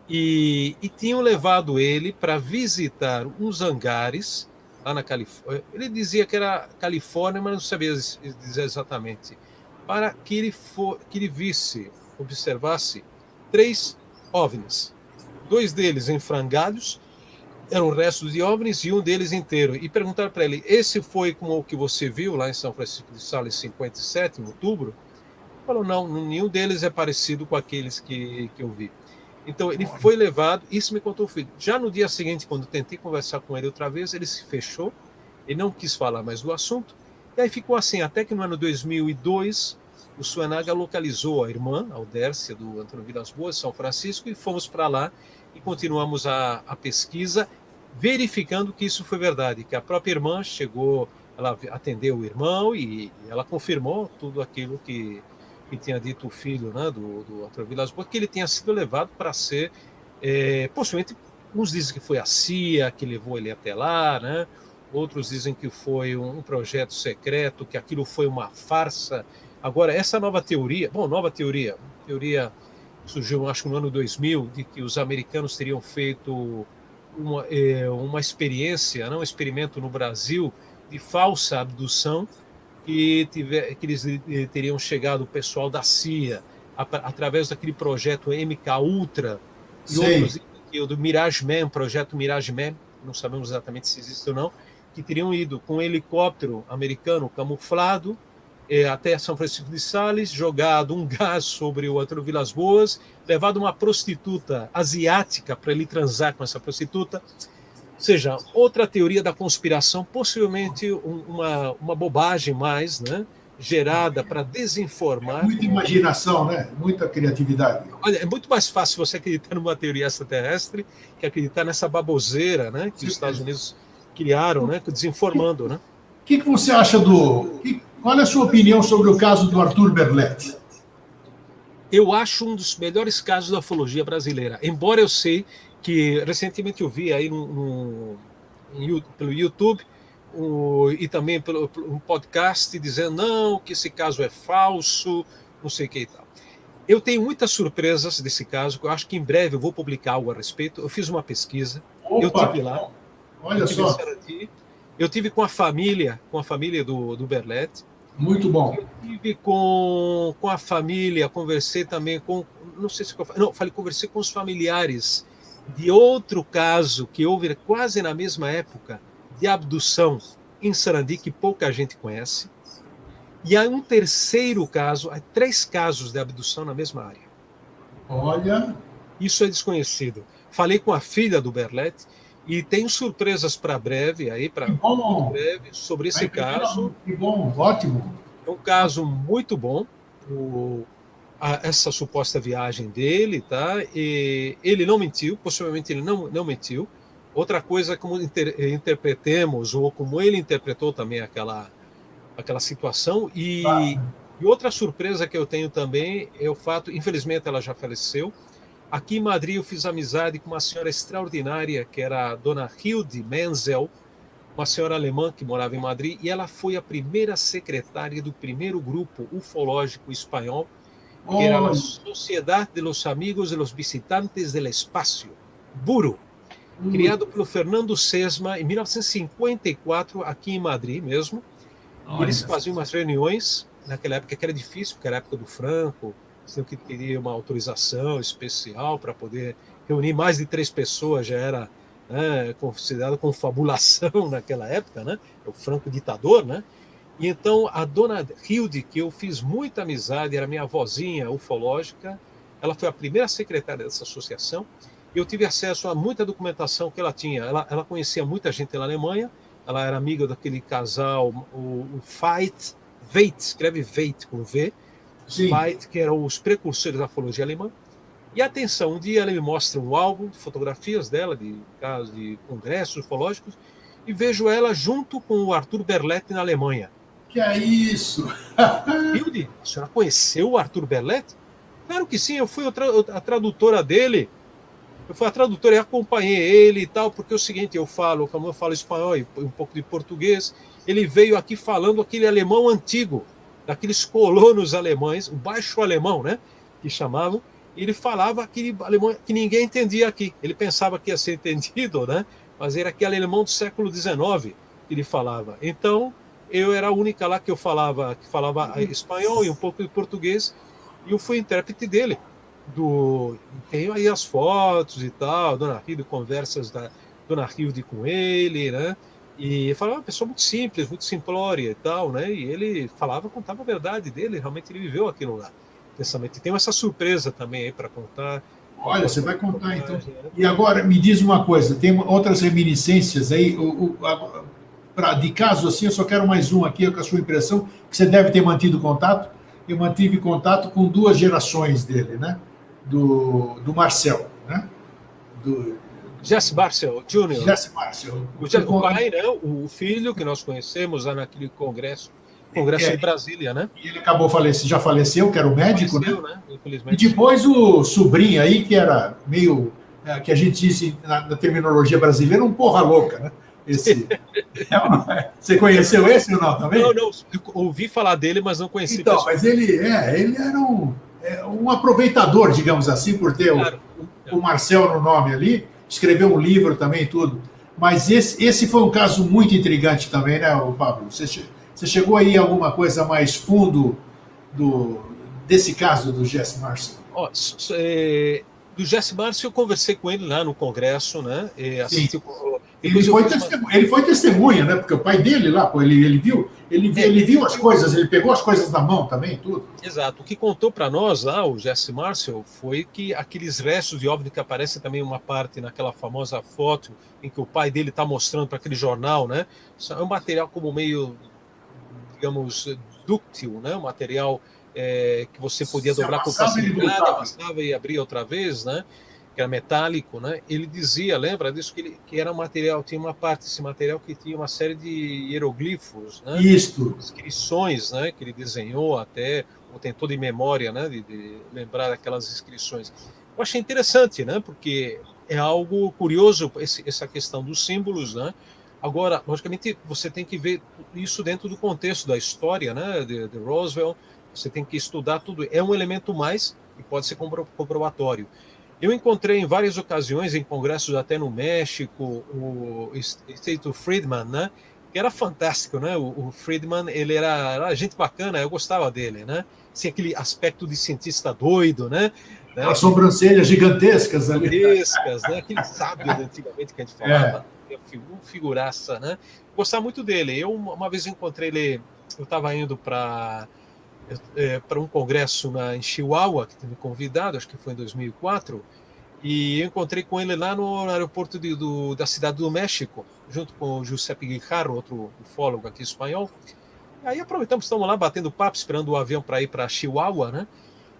e tinham levado ele para visitar uns hangares lá na Califórnia. Ele dizia que era Califórnia, mas não sabia dizer exatamente. Para que ele visse, observasse 3 OVNIs. 2 deles em frangalhos, eram restos de OVNIs, e um deles inteiro. E perguntaram para ele, esse foi como o que você viu lá em São Francisco de Sales, em 57, em outubro? Ele falou, não, nenhum deles é parecido com aqueles que eu vi. Então, ele foi levado, isso me contou o filho. Já no dia seguinte, quando tentei conversar com ele outra vez, ele se fechou, ele não quis falar mais do assunto, e aí ficou assim, até que no ano 2002, o Suenaga localizou a irmã, a Aldércia, do Antônio Vilas Boas, São Francisco, e fomos para lá e continuamos a pesquisa, verificando que isso foi verdade, que a própria irmã chegou, ela atendeu o irmão e ela confirmou tudo aquilo que tinha dito o filho, né, do Antônio Vilas Boas, que ele tinha sido levado para ser, possivelmente, uns dizem que foi a CIA que levou ele até lá, né? Outros dizem que foi um projeto secreto, que aquilo foi uma farsa. Agora, essa nova teoria surgiu, acho que no ano 2000, de que os americanos teriam feito uma experiência, um experimento no Brasil de falsa abdução, que eles teriam chegado, o pessoal da CIA, através daquele projeto MK Ultra, e Sei. outros, o do Mirage Man, projeto Mirage Man, não sabemos exatamente se existe ou não, que teriam ido com um helicóptero americano camuflado até São Francisco de Sales, jogado um gás sobre o Antônio Vilas Boas, levado uma prostituta asiática para ele transar com essa prostituta. Ou seja, outra teoria da conspiração, possivelmente uma bobagem mais, né, gerada para desinformar. Muita imaginação, né? Muita criatividade. Olha, é muito mais fácil você acreditar numa teoria extraterrestre que acreditar nessa baboseira, né, que os Estados Unidos criaram, né, desinformando, né? que você acha qual é a sua opinião sobre o caso do Arthur Berlet? Eu acho um dos melhores casos da ufologia brasileira, embora eu sei que recentemente eu vi aí pelo YouTube e também pelo um podcast dizendo não, que esse caso é falso, não sei o que e tal. Eu tenho muitas surpresas desse caso, eu acho que em breve eu vou publicar algo a respeito. Eu fiz uma pesquisa, eu tive lá, olha só. Eu tive com a família do Berlet. Muito bom. Eu tive com a família, conversei também com, não sei se conversei com os familiares de outro caso que houve quase na mesma época de abdução em Sarandi, que pouca gente conhece. E há um terceiro caso, há 3 casos de abdução na mesma área. Olha. Isso é desconhecido. Falei com a filha do Berlet e tenho surpresas para breve, breve, sobre esse caso. Que bom, ótimo. É um caso muito bom, essa suposta viagem dele, tá? E ele não mentiu, possivelmente ele não mentiu. Outra coisa, como interpretemos, ou como ele interpretou também aquela situação. E outra surpresa que eu tenho também é o fato, infelizmente ela já faleceu. Aqui em Madrid eu fiz amizade com uma senhora extraordinária, que era a dona Hilde Menzel, uma senhora alemã que morava em Madrid, e ela foi a primeira secretária do primeiro grupo ufológico espanhol, que era a Sociedade de los Amigos de los Visitantes del Espacio, BURO, criado pelo Fernando Sesma em 1954, aqui em Madrid mesmo. Eles faziam umas reuniões, naquela época que era difícil, porque era a época do Franco, tinham que ter uma autorização especial para poder reunir mais de 3 pessoas, já era considerado confabulação naquela época, né? O Franco ditador, né? E então a dona Hilde, que eu fiz muita amizade, era minha avózinha ufológica, ela foi a primeira secretária dessa associação, e eu tive acesso a muita documentação que ela tinha. Ela conhecia muita gente na Alemanha, ela era amiga daquele casal, o Veit, escreve Veit com V, Veit, que eram os precursores da ufologia alemã. E atenção, um dia ela me mostra um álbum de fotografias dela, de congressos ufológicos, e vejo ela junto com o Arthur Berlet na Alemanha. Que é isso? Hilde, a senhora conheceu o Arthur Berlet? Claro que sim, eu fui a tradutora dele. Eu fui a tradutora e acompanhei ele e tal, porque é o seguinte, como eu falo espanhol e um pouco de português, ele veio aqui falando aquele alemão antigo, daqueles colonos alemães, o baixo alemão, né, que chamavam, e ele falava aquele alemão que ninguém entendia aqui. Ele pensava que ia ser entendido, né, mas era aquele alemão do século XIX que ele falava. Então, eu era a única lá que falava espanhol e um pouco de português, e eu fui intérprete dele. Tenho aí as fotos e tal, Dona Hilde, conversas da Dona Hilde com ele, né? E falava uma pessoa muito simples, muito simplória e tal, né? E ele contava a verdade dele, realmente ele viveu aquilo lá. Pensamento. E tem essa surpresa também aí para contar. Olha, você vai contar então. E agora me diz uma coisa, tem outras reminiscências aí, de caso assim, eu só quero mais um aqui, com a sua impressão, que você deve ter mantido contato. Eu mantive contato com 2 gerações dele, né? Do Marcel, né? Do Jesse Marcel Jr. Jesse Marcel. O pai, né? O filho que nós conhecemos lá naquele congresso de Brasília, né? E ele acabou já faleceu, que era o médico, né? Infelizmente. E depois o sobrinho aí, que era meio, que a gente disse na terminologia brasileira, um porra louca, né? Você conheceu esse ou não também? Não, ouvi falar dele, mas não conheci. Então, mas ele era um aproveitador, digamos assim, por ter o Marcel no nome ali, escreveu um livro também e tudo. Mas esse foi um caso muito intrigante também, né, Pablo? Você chegou aí a alguma coisa mais fundo desse caso do Jesse Marcel? Do Jesse Marcel eu conversei com ele lá no congresso, né? Ele foi testemunha, né? Porque o pai dele lá, ele viu as coisas, ele pegou as coisas na mão também, tudo. Exato. O que contou para nós lá, o Jesse Marcel, foi que aqueles restos de OVNI que aparecem também uma parte naquela famosa foto em que o pai dele está mostrando para aquele jornal, né? É um material como meio, digamos, dúctil, né? Um material que você podia dobrar com facilidade, amassava e abria outra vez, né? que era metálico, né? Ele dizia, lembra disso, que era um material, tinha uma parte desse material que tinha uma série de hieroglifos, né? Isto. Inscrições, né? Que ele desenhou até, ou tentou de memória, né? De lembrar aquelas inscrições. Eu achei interessante, né? Porque é algo curioso essa questão dos símbolos, né? Agora, logicamente, você tem que ver isso dentro do contexto da história, né? De Roswell. Você tem que estudar tudo. É um elemento mais e pode ser comprobatório. Eu encontrei em várias ocasiões, em congressos até no México, o State Friedman, né? Que era fantástico, né? O Friedman, ele era gente bacana, eu gostava dele, né? Tinha aquele aspecto de cientista doido, né? As sobrancelhas gigantescas ali. Gigantescas, né? Aquele sábio antigamente que a gente falava, figuraça, né? Gostava muito dele. Eu, uma vez encontrei ele, eu estava indo para um congresso em Chihuahua, que tinha me convidado, acho que foi em 2004, e eu encontrei com ele lá no aeroporto da cidade do México, junto com o Giuseppe Guijarro, outro ufólogo aqui espanhol. E aí aproveitamos, estamos lá batendo papo, esperando o avião para ir para Chihuahua, né?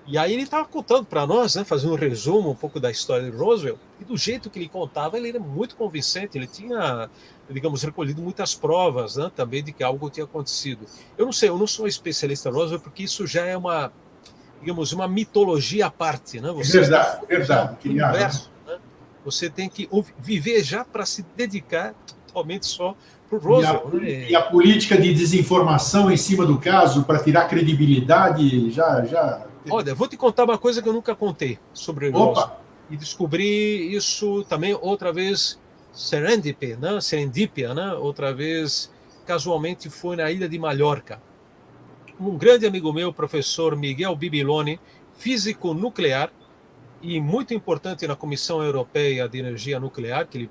E aí ele estava contando para nós, né, fazendo um resumo um pouco da história de Roswell, e do jeito que ele contava, ele era muito convincente, ele tinha, digamos, recolhido muitas provas, né, também de que algo tinha acontecido. Eu não sei, eu não sou especialista em Roswell, porque isso já é uma, digamos, uma mitologia à parte, né? Você verdade. Universo, né? Você tem que viver já para se dedicar totalmente só para o Roswell. E a política de desinformação em cima do caso, para tirar credibilidade, já... Olha, vou te contar uma coisa que eu nunca contei sobre o Roswell. E descobri isso também outra vez, serendipia, né? Outra vez, casualmente, foi na ilha de Mallorca. Um grande amigo meu, professor Miguel Bibiloni, físico nuclear, e muito importante na Comissão Europeia de Energia Nuclear, que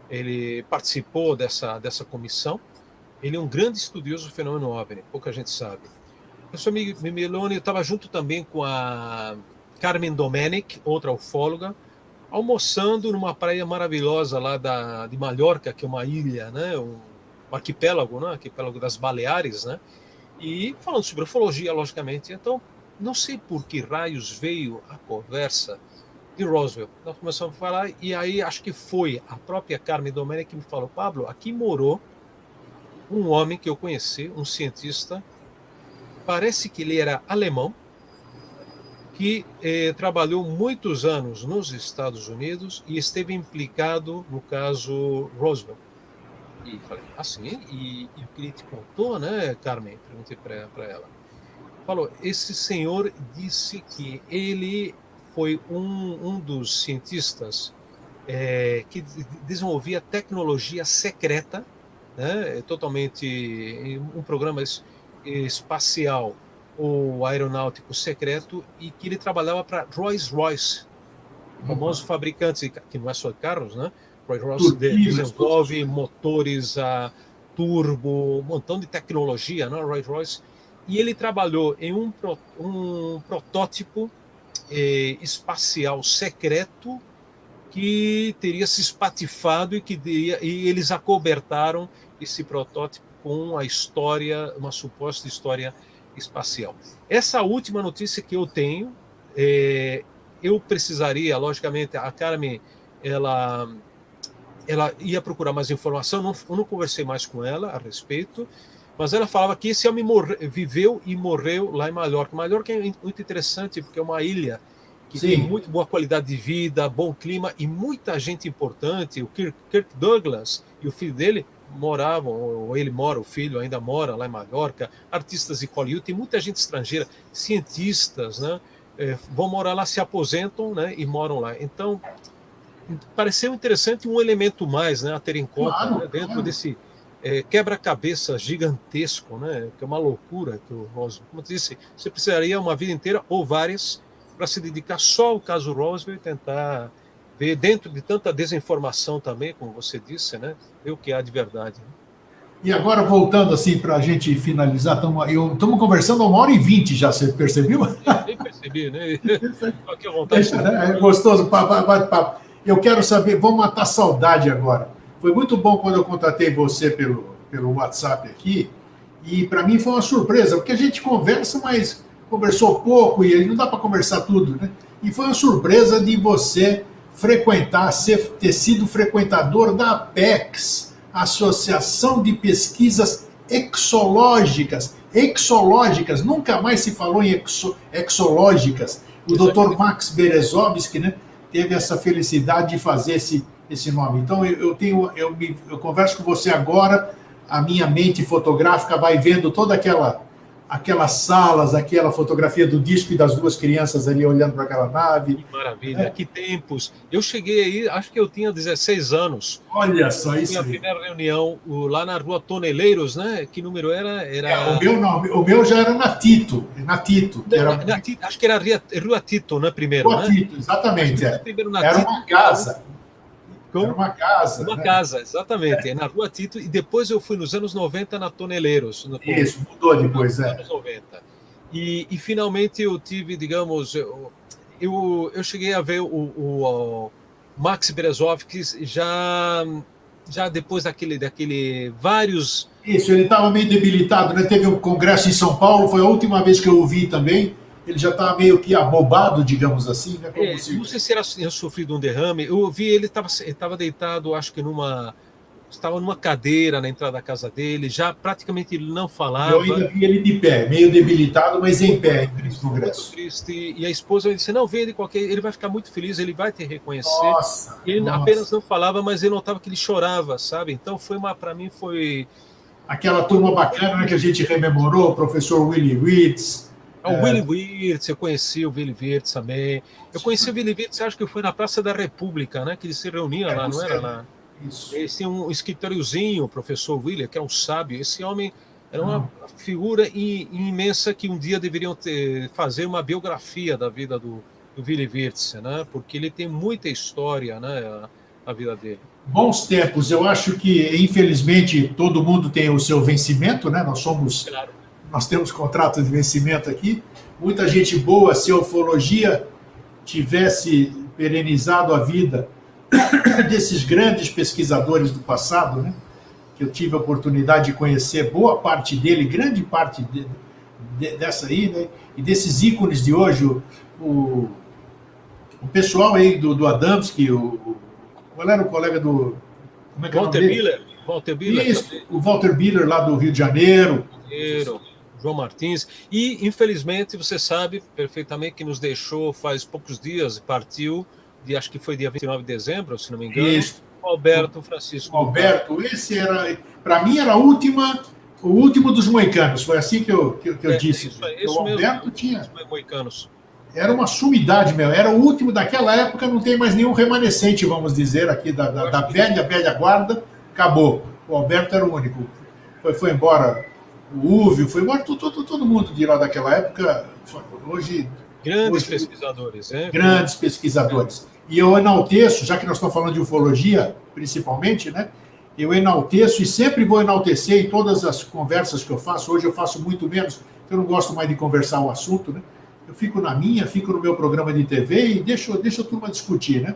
ele participou dessa comissão. Ele é um grande estudioso do fenômeno OVNI, pouca gente sabe. O professor Bibiloni estava junto também com a Carmen Domenic, outra ufóloga, almoçando numa praia maravilhosa lá de Mallorca, que é uma ilha, né? Um arquipélago, né? Arquipélago das Baleares, né? E falando sobre ufologia, logicamente. Então, não sei por que raios veio a conversa de Roswell. Nós começamos a falar, e aí acho que foi a própria Carmen Domenic que me falou: Pablo, aqui morou um homem que eu conheci, um cientista, parece que ele era alemão, que trabalhou muitos anos nos Estados Unidos e esteve implicado no caso Roswell. E falei, assim, e o que ele te contou, né, Carmen? Perguntei para ela. Falou, esse senhor disse que ele foi um dos cientistas que desenvolvia tecnologia secreta, né, totalmente um programa espacial ou aeronáutico secreto, e que ele trabalhava para Rolls-Royce, famoso fabricante, que não é só de carros, né? Rolls-Royce desenvolve motores a turbo, um montão de tecnologia, né? Rolls-Royce. E ele trabalhou em um protótipo espacial secreto que teria se espatifado e eles acobertaram esse protótipo com a história, uma suposta história espacial. Essa última notícia que eu tenho, eu precisaria, logicamente, a Carmen, ela ia procurar mais informação, eu não conversei mais com ela a respeito, mas ela falava que esse homem viveu e morreu lá em Mallorca. Mallorca é muito interessante porque é uma ilha que tem muito boa qualidade de vida, bom clima e muita gente importante. O Kirk Douglas e o filho dele moravam, ou ele mora, o filho ainda mora lá em Mallorca, artistas de Hollywood, tem muita gente estrangeira, cientistas, né? Vão morar lá, se aposentam, né? E moram lá. Então, pareceu interessante um elemento mais, né, a ter em conta, né, dentro desse quebra-cabeça gigantesco, né, que é uma loucura, que o Roswell, como eu disse, você precisaria uma vida inteira ou várias para se dedicar só ao caso Roswell e tentar ver, dentro de tanta desinformação também, como você disse, né, ver o que há de verdade. Né? E agora, voltando assim para a gente finalizar, estamos conversando 1h20 já, você percebeu? Nem percebi, né? Aqui à vontade. É gostoso, bate-papo. Eu quero saber, vamos matar saudade agora. Foi muito bom quando eu contatei você pelo WhatsApp aqui, e para mim foi uma surpresa, porque a gente conversa, mas conversou pouco, e não dá para conversar tudo, né? E foi uma surpresa de você frequentar, ter sido frequentador da APEX, Associação de Pesquisas Exológicas. Exológicas, nunca mais se falou em exológicas. O Dr. Max Berezovsky, né, teve essa felicidade de fazer esse nome. Então, eu converso com você agora, a minha mente fotográfica vai vendo toda aquelas salas, aquela fotografia do disco e das duas crianças ali olhando para aquela nave. Que maravilha, que tempos. Eu cheguei aí, acho que eu tinha 16 anos. Olha só isso. Minha primeira reunião lá na Rua Toneleiros, né? Que número era? O meu já era na Tito. Acho que era Rua Tito, né? Primeiro, Rua Tito, exatamente. Era uma casa. Como? Era uma casa. Uma casa, exatamente. É na Rua Tito. E depois eu fui nos anos 90 na Toneleiros. Isso, mudou depois, nos anos 90. E finalmente eu tive, digamos, eu cheguei a ver o Max Berezovsky já depois daquele vários... Isso, ele estava meio debilitado, né? Teve um congresso em São Paulo, foi a última vez que eu o vi também. Ele já estava meio que abobado, digamos assim, né? Não sei se tinha sofrido um derrame. Eu vi ele estava deitado, acho que estava numa cadeira na entrada da casa dele, já praticamente ele não falava. Eu ainda vi ele de pé, meio debilitado, mas em pé, no congresso. Muito triste. E a esposa disse, não, vê ele vai ficar muito feliz, ele vai te reconhecer. Nossa, ele apenas não falava, mas eu notava que ele chorava, sabe? Então para mim foi... Aquela turma bacana, né, que a gente rememorou, o professor Willie Wirtz. O Willie Wirtz, eu conheci o Willie Wirtz também. Eu conheci o Willie Wirtz, acho que foi na Praça da República, né? Que ele se reunia lá, não era lá? Isso. Esse tinha um escritóriozinho, o professor Willie, que era um sábio. Esse homem era uma figura imensa que um dia deveriam fazer uma biografia da vida do Willie Wirtz, né? Porque ele tem muita história, né? A vida dele. Bons tempos. Eu acho que, infelizmente, todo mundo tem o seu vencimento, né? Nós temos contrato de vencimento aqui. Muita gente boa, se a ufologia tivesse perenizado a vida desses grandes pesquisadores do passado, né? Que eu tive a oportunidade de conhecer boa parte dele, grande parte dessa aí, né? E desses ícones de hoje, o pessoal aí do Adamski, qual era o colega do... Como é que Walter Biller. Walter Biller. Isso, o Walter Biller lá do Rio de Janeiro. João Martins, e infelizmente você sabe perfeitamente que nos deixou faz poucos dias, partiu, acho que foi dia 29 de dezembro, se não me engano, Isso. o Alberto Francisco. Alberto, esse era, para mim era o último dos moicanos, foi assim que eu disse. Isso o Alberto mesmo, tinha... moicanos. Era uma sumidade, meu. Era o último daquela época, não tem mais nenhum remanescente, vamos dizer, aqui da velha guarda, acabou. O Alberto era o único. Foi embora o Uvio, foi embora todo mundo de lá daquela época. Hoje... Grandes pesquisadores, né? Grandes pesquisadores. E eu enalteço, já que nós estamos falando de ufologia, principalmente, né? Eu enalteço e sempre vou enaltecer em todas as conversas que eu faço. Hoje eu faço muito menos, eu não gosto mais de conversar o assunto, né? Eu fico na minha, fico no meu programa de TV e deixo a turma discutir, né?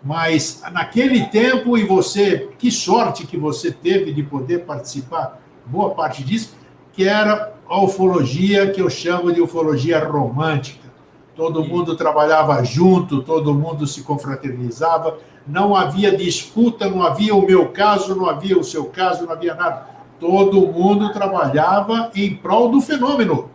Mas naquele tempo, e você, que sorte que você teve de poder participar, boa parte disso, que era a ufologia que eu chamo de ufologia romântica. Todo mundo trabalhava junto, todo mundo se confraternizava, não havia disputa, não havia o meu caso, não havia o seu caso, não havia nada. Todo mundo trabalhava em prol do fenômeno.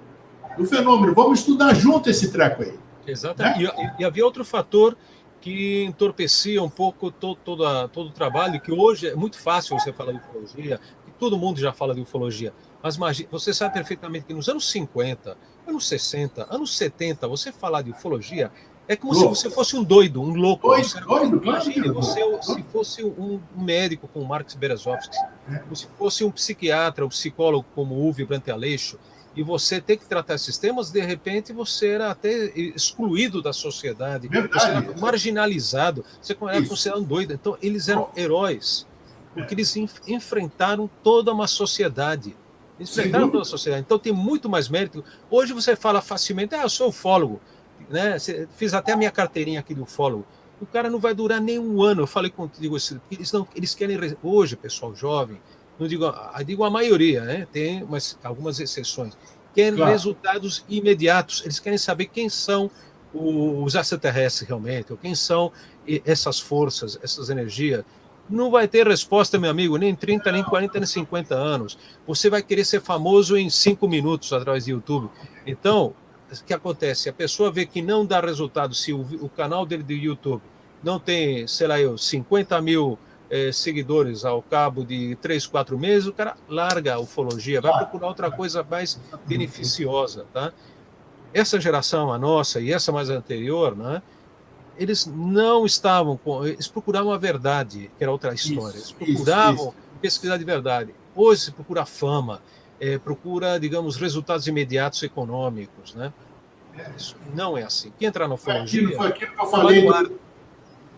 Vamos estudar junto esse treco aí. Exatamente. Né? E havia outro fator que entorpecia um pouco todo o trabalho, que hoje é muito fácil você falar de ufologia, que todo mundo já fala de ufologia. Mas você sabe perfeitamente que nos anos 50, anos 60, anos 70, você falar de ufologia é como se você fosse um doido, um louco. Imagine você se fosse um médico como Marx Berezovsky, ou se fosse um psiquiatra, um psicólogo como Uwe Brandt-Aleixo, e você ter que tratar esses temas, de repente você era até excluído da sociedade, você era marginalizado, você era considerado um doido. Então, eles eram heróis, porque eles enfrentaram toda uma sociedade. Eles enfrentaram toda a sociedade. Então, tem muito mais mérito. Hoje você fala facilmente, eu sou ufólogo, né? Fiz até a minha carteirinha aqui de ufólogo. O cara não vai durar nem um ano. Eu falei contigo, eles querem, hoje, pessoal jovem, não digo a maioria, né? Tem algumas exceções, querem resultados imediatos, eles querem saber quem são os extraterrestres realmente, ou quem são essas forças, essas energias, não vai ter resposta, meu amigo, nem em 30, nem 40, nem 50 anos. Você vai querer ser famoso em 5 minutos através do YouTube. Então, o que acontece? A pessoa vê que não dá resultado se o canal dele do YouTube não tem, sei lá, 50 mil seguidores ao cabo de 3, 4 meses, o cara larga a ufologia, vai procurar outra coisa mais beneficiosa, tá? Essa geração, a nossa, e essa mais anterior, né? Eles não estavam eles procuravam a verdade, que era outra história. Eles procuravam pesquisar de verdade. Hoje se procura fama, procura, digamos, resultados imediatos econômicos, né? Isso não é assim. Quem entrar na ufologia... Foi aquilo que eu falei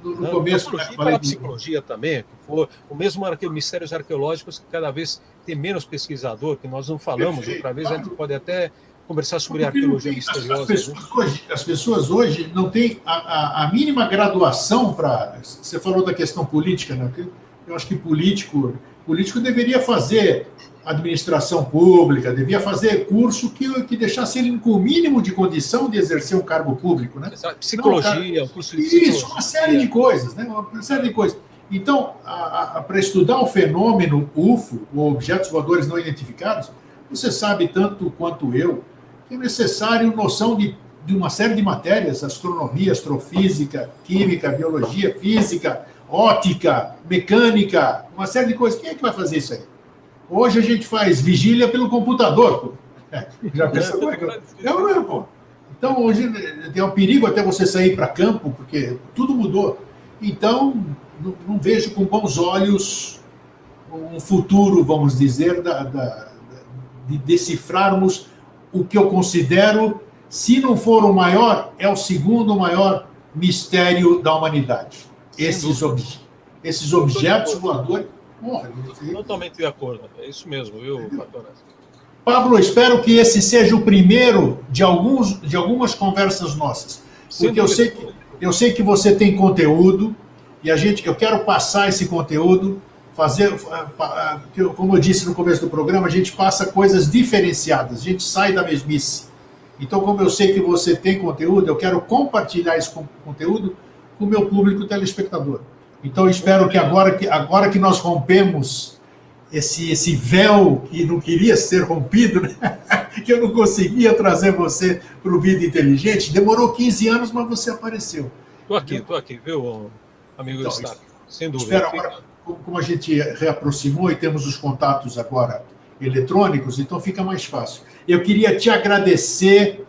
no começo. Para a psicologia também, que for o mesmo mistérios arqueológicos, que cada vez tem menos pesquisador, que nós não falamos. Outra vez a gente pode até conversar sobre arqueologia misteriosa. As pessoas hoje não têm a mínima graduação para... Você falou da questão política, né? Eu acho que político deveria fazer administração pública, devia fazer curso que deixasse ele com o mínimo de condição de exercer um cargo público, né? Psicologia, um curso de psicologia. Isso, uma série de coisas, né? Uma série de coisas. Então, para estudar o fenômeno UFO, ou objetos voadores não identificados, você sabe tanto quanto eu que é necessário noção de uma série de matérias, astronomia, astrofísica, química, biologia, física, óptica, mecânica, uma série de coisas. Quem é que vai fazer isso aí? Hoje a gente faz vigília pelo computador, pô. Já pensou? Pô. Então, hoje tem um perigo até você sair para campo, porque tudo mudou. Então, não vejo com bons olhos um futuro, vamos dizer, de decifrarmos o que eu considero, se não for o maior, é o segundo maior mistério da humanidade. Esses objetos voadores... Totalmente de acordo. É isso mesmo, viu, Patorás? Pablo, espero que esse seja o primeiro de algumas conversas nossas. Porque eu sei que você tem conteúdo e eu quero passar esse conteúdo, como eu disse no começo do programa, a gente passa coisas diferenciadas, a gente sai da mesmice. Então, como eu sei que você tem conteúdo, eu quero compartilhar esse conteúdo com o meu público telespectador. Então, eu espero que agora que nós rompemos esse véu que não queria ser rompido, né? Que eu não conseguia trazer você para o Vida Inteligente, demorou 15 anos, mas você apareceu. Estou aqui, viu, amigo então, Eustáquio? Sem dúvida. Espero agora, como a gente reaproximou e temos os contatos agora eletrônicos, então fica mais fácil. Eu queria te agradecer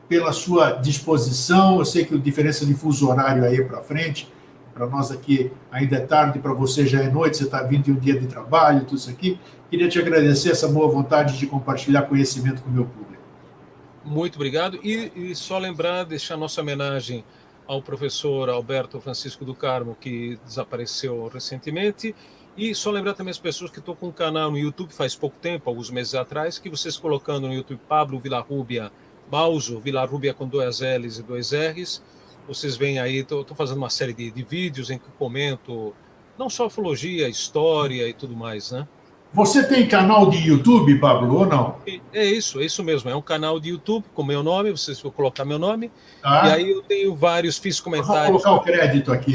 pela sua disposição. Eu sei que a diferença de fuso horário aí para frente, para nós aqui ainda é tarde, para você já é noite, você está vindo de um dia de trabalho, tudo isso aqui. Queria te agradecer essa boa vontade de compartilhar conhecimento com o meu público. Muito obrigado. E só lembrar, deixar nossa homenagem ao professor Alberto Francisco do Carmo, que desapareceu recentemente. E só lembrar também as pessoas que estão com um canal no YouTube faz pouco tempo, alguns meses atrás, que vocês colocando no YouTube Pablo Villarrubia Bauso, Villarrubia com 2 L's e 2 R's, vocês veem aí, estou fazendo uma série de vídeos em que comento não só ufologia, história e tudo mais, né? Você tem canal de YouTube, Pablo, ou não? É isso mesmo. É um canal de YouTube com meu nome, vocês vão colocar meu nome, e aí eu tenho fiz comentários. Vou colocar o crédito aqui,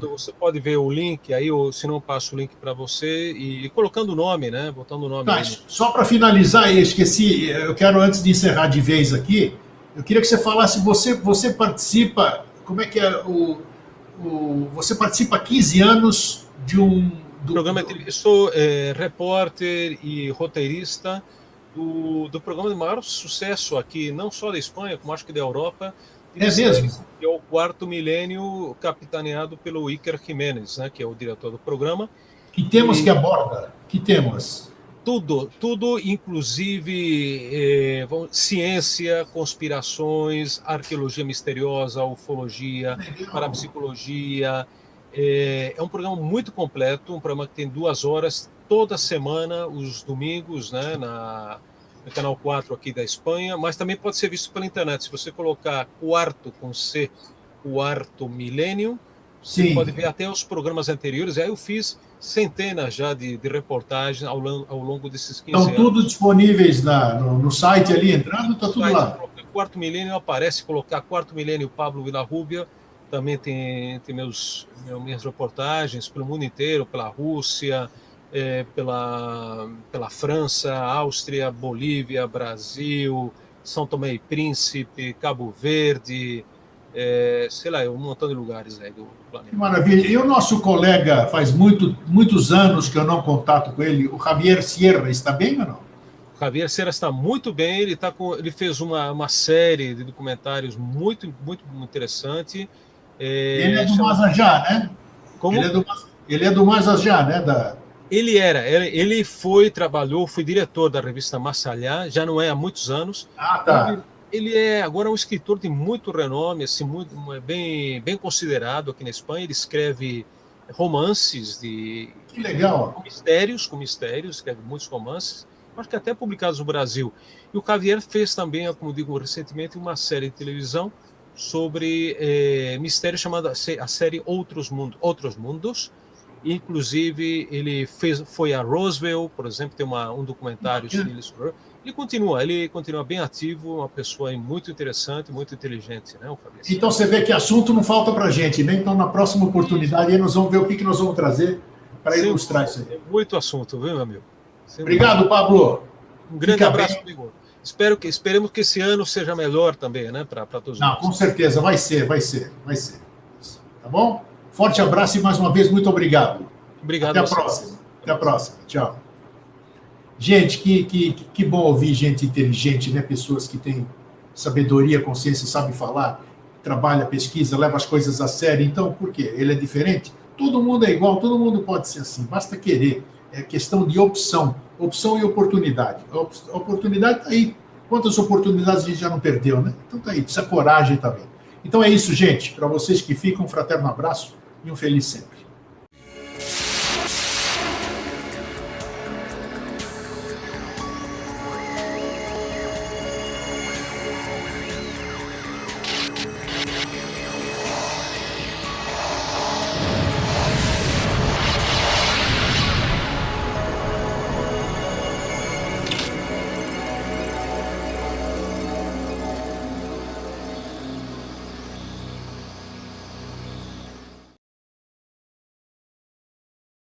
você pode ver o link, aí se não passo o link para você, e colocando o nome, né? Botando o nome. Tá, só para finalizar, eu esqueci, eu quero, antes de encerrar de vez aqui, eu queria que você falasse, você participa, como é que é você participa há 15 anos de um... programa, eu sou repórter e roteirista do programa de maior sucesso aqui, não só da Espanha, como acho que da Europa. É mesmo? Que é o Quarto Milênio, capitaneado pelo Iker Jiménez, né, que é o diretor do programa. Que temas que aborda? Que temas? Tudo, inclusive ciência, conspirações, arqueologia misteriosa, ufologia, parapsicologia. É um programa muito completo, um programa que tem 2 horas toda semana, os domingos, né, no canal 4 aqui da Espanha, mas também pode ser visto pela internet. Se você colocar Quarto com C, Quarto Milênio, você pode ver até os programas anteriores. Aí eu fiz centenas já de reportagens ao longo desses 15 anos. Estão tudo disponíveis no site ali, entrando, está tudo lá. quarto milênio aparece, colocar quarto milênio Pablo Villarrubia, também tem minhas reportagens pelo mundo inteiro, pela Rússia, pela França, Áustria, Bolívia, Brasil, São Tomé e Príncipe, Cabo Verde, sei lá, um montão de lugares aí do planeta. Que maravilha. E o nosso colega, faz muitos anos que eu não contato com ele, o Javier Sierra, está bem ou não? O Javier Sierra está muito bem, ele fez uma série de documentários muito, muito interessante. Ele é do Mazajá, né? Como? Ele é do Mazajá, né? Ele trabalhou, foi diretor da revista Massalhá, já não é há muitos anos. Ah, tá. Ele é agora um escritor de muito renome, assim, bem considerado aqui na Espanha. Ele escreve romances que legal. com mistérios, escreve muitos romances, acho que até publicados no Brasil. E o Javier fez também, como digo recentemente, uma série de televisão sobre mistério chamada a série Outros Mundos. Inclusive, foi a Roswell, por exemplo, tem um documentário sobre ele. Ele continua bem ativo, uma pessoa muito interessante, muito inteligente, né, o Fabrício? Então você vê que assunto não falta para a gente, né? Então na próxima oportunidade aí nós vamos ver o que nós vamos trazer para ilustrar isso aí. Muito assunto, viu, meu amigo? Obrigado, Pablo. Um grande abraço, amigo. Esperemos que esse ano seja melhor também, né, para todos nós. Não, com certeza, vai ser. Tá bom? Forte abraço e mais uma vez, muito obrigado. Obrigado. Até a próxima. Tchau. Gente, que bom ouvir gente inteligente, né? Pessoas que têm sabedoria, consciência, sabem falar, trabalha, pesquisa, leva as coisas a sério. Então, por quê? Ele é diferente? Todo mundo é igual, todo mundo pode ser assim, basta querer. É questão de opção e oportunidade. A oportunidade está aí. Quantas oportunidades a gente já não perdeu, né? Então tá aí, precisa coragem também. Então é isso, gente. Para vocês que ficam, um fraterno abraço e um feliz sempre.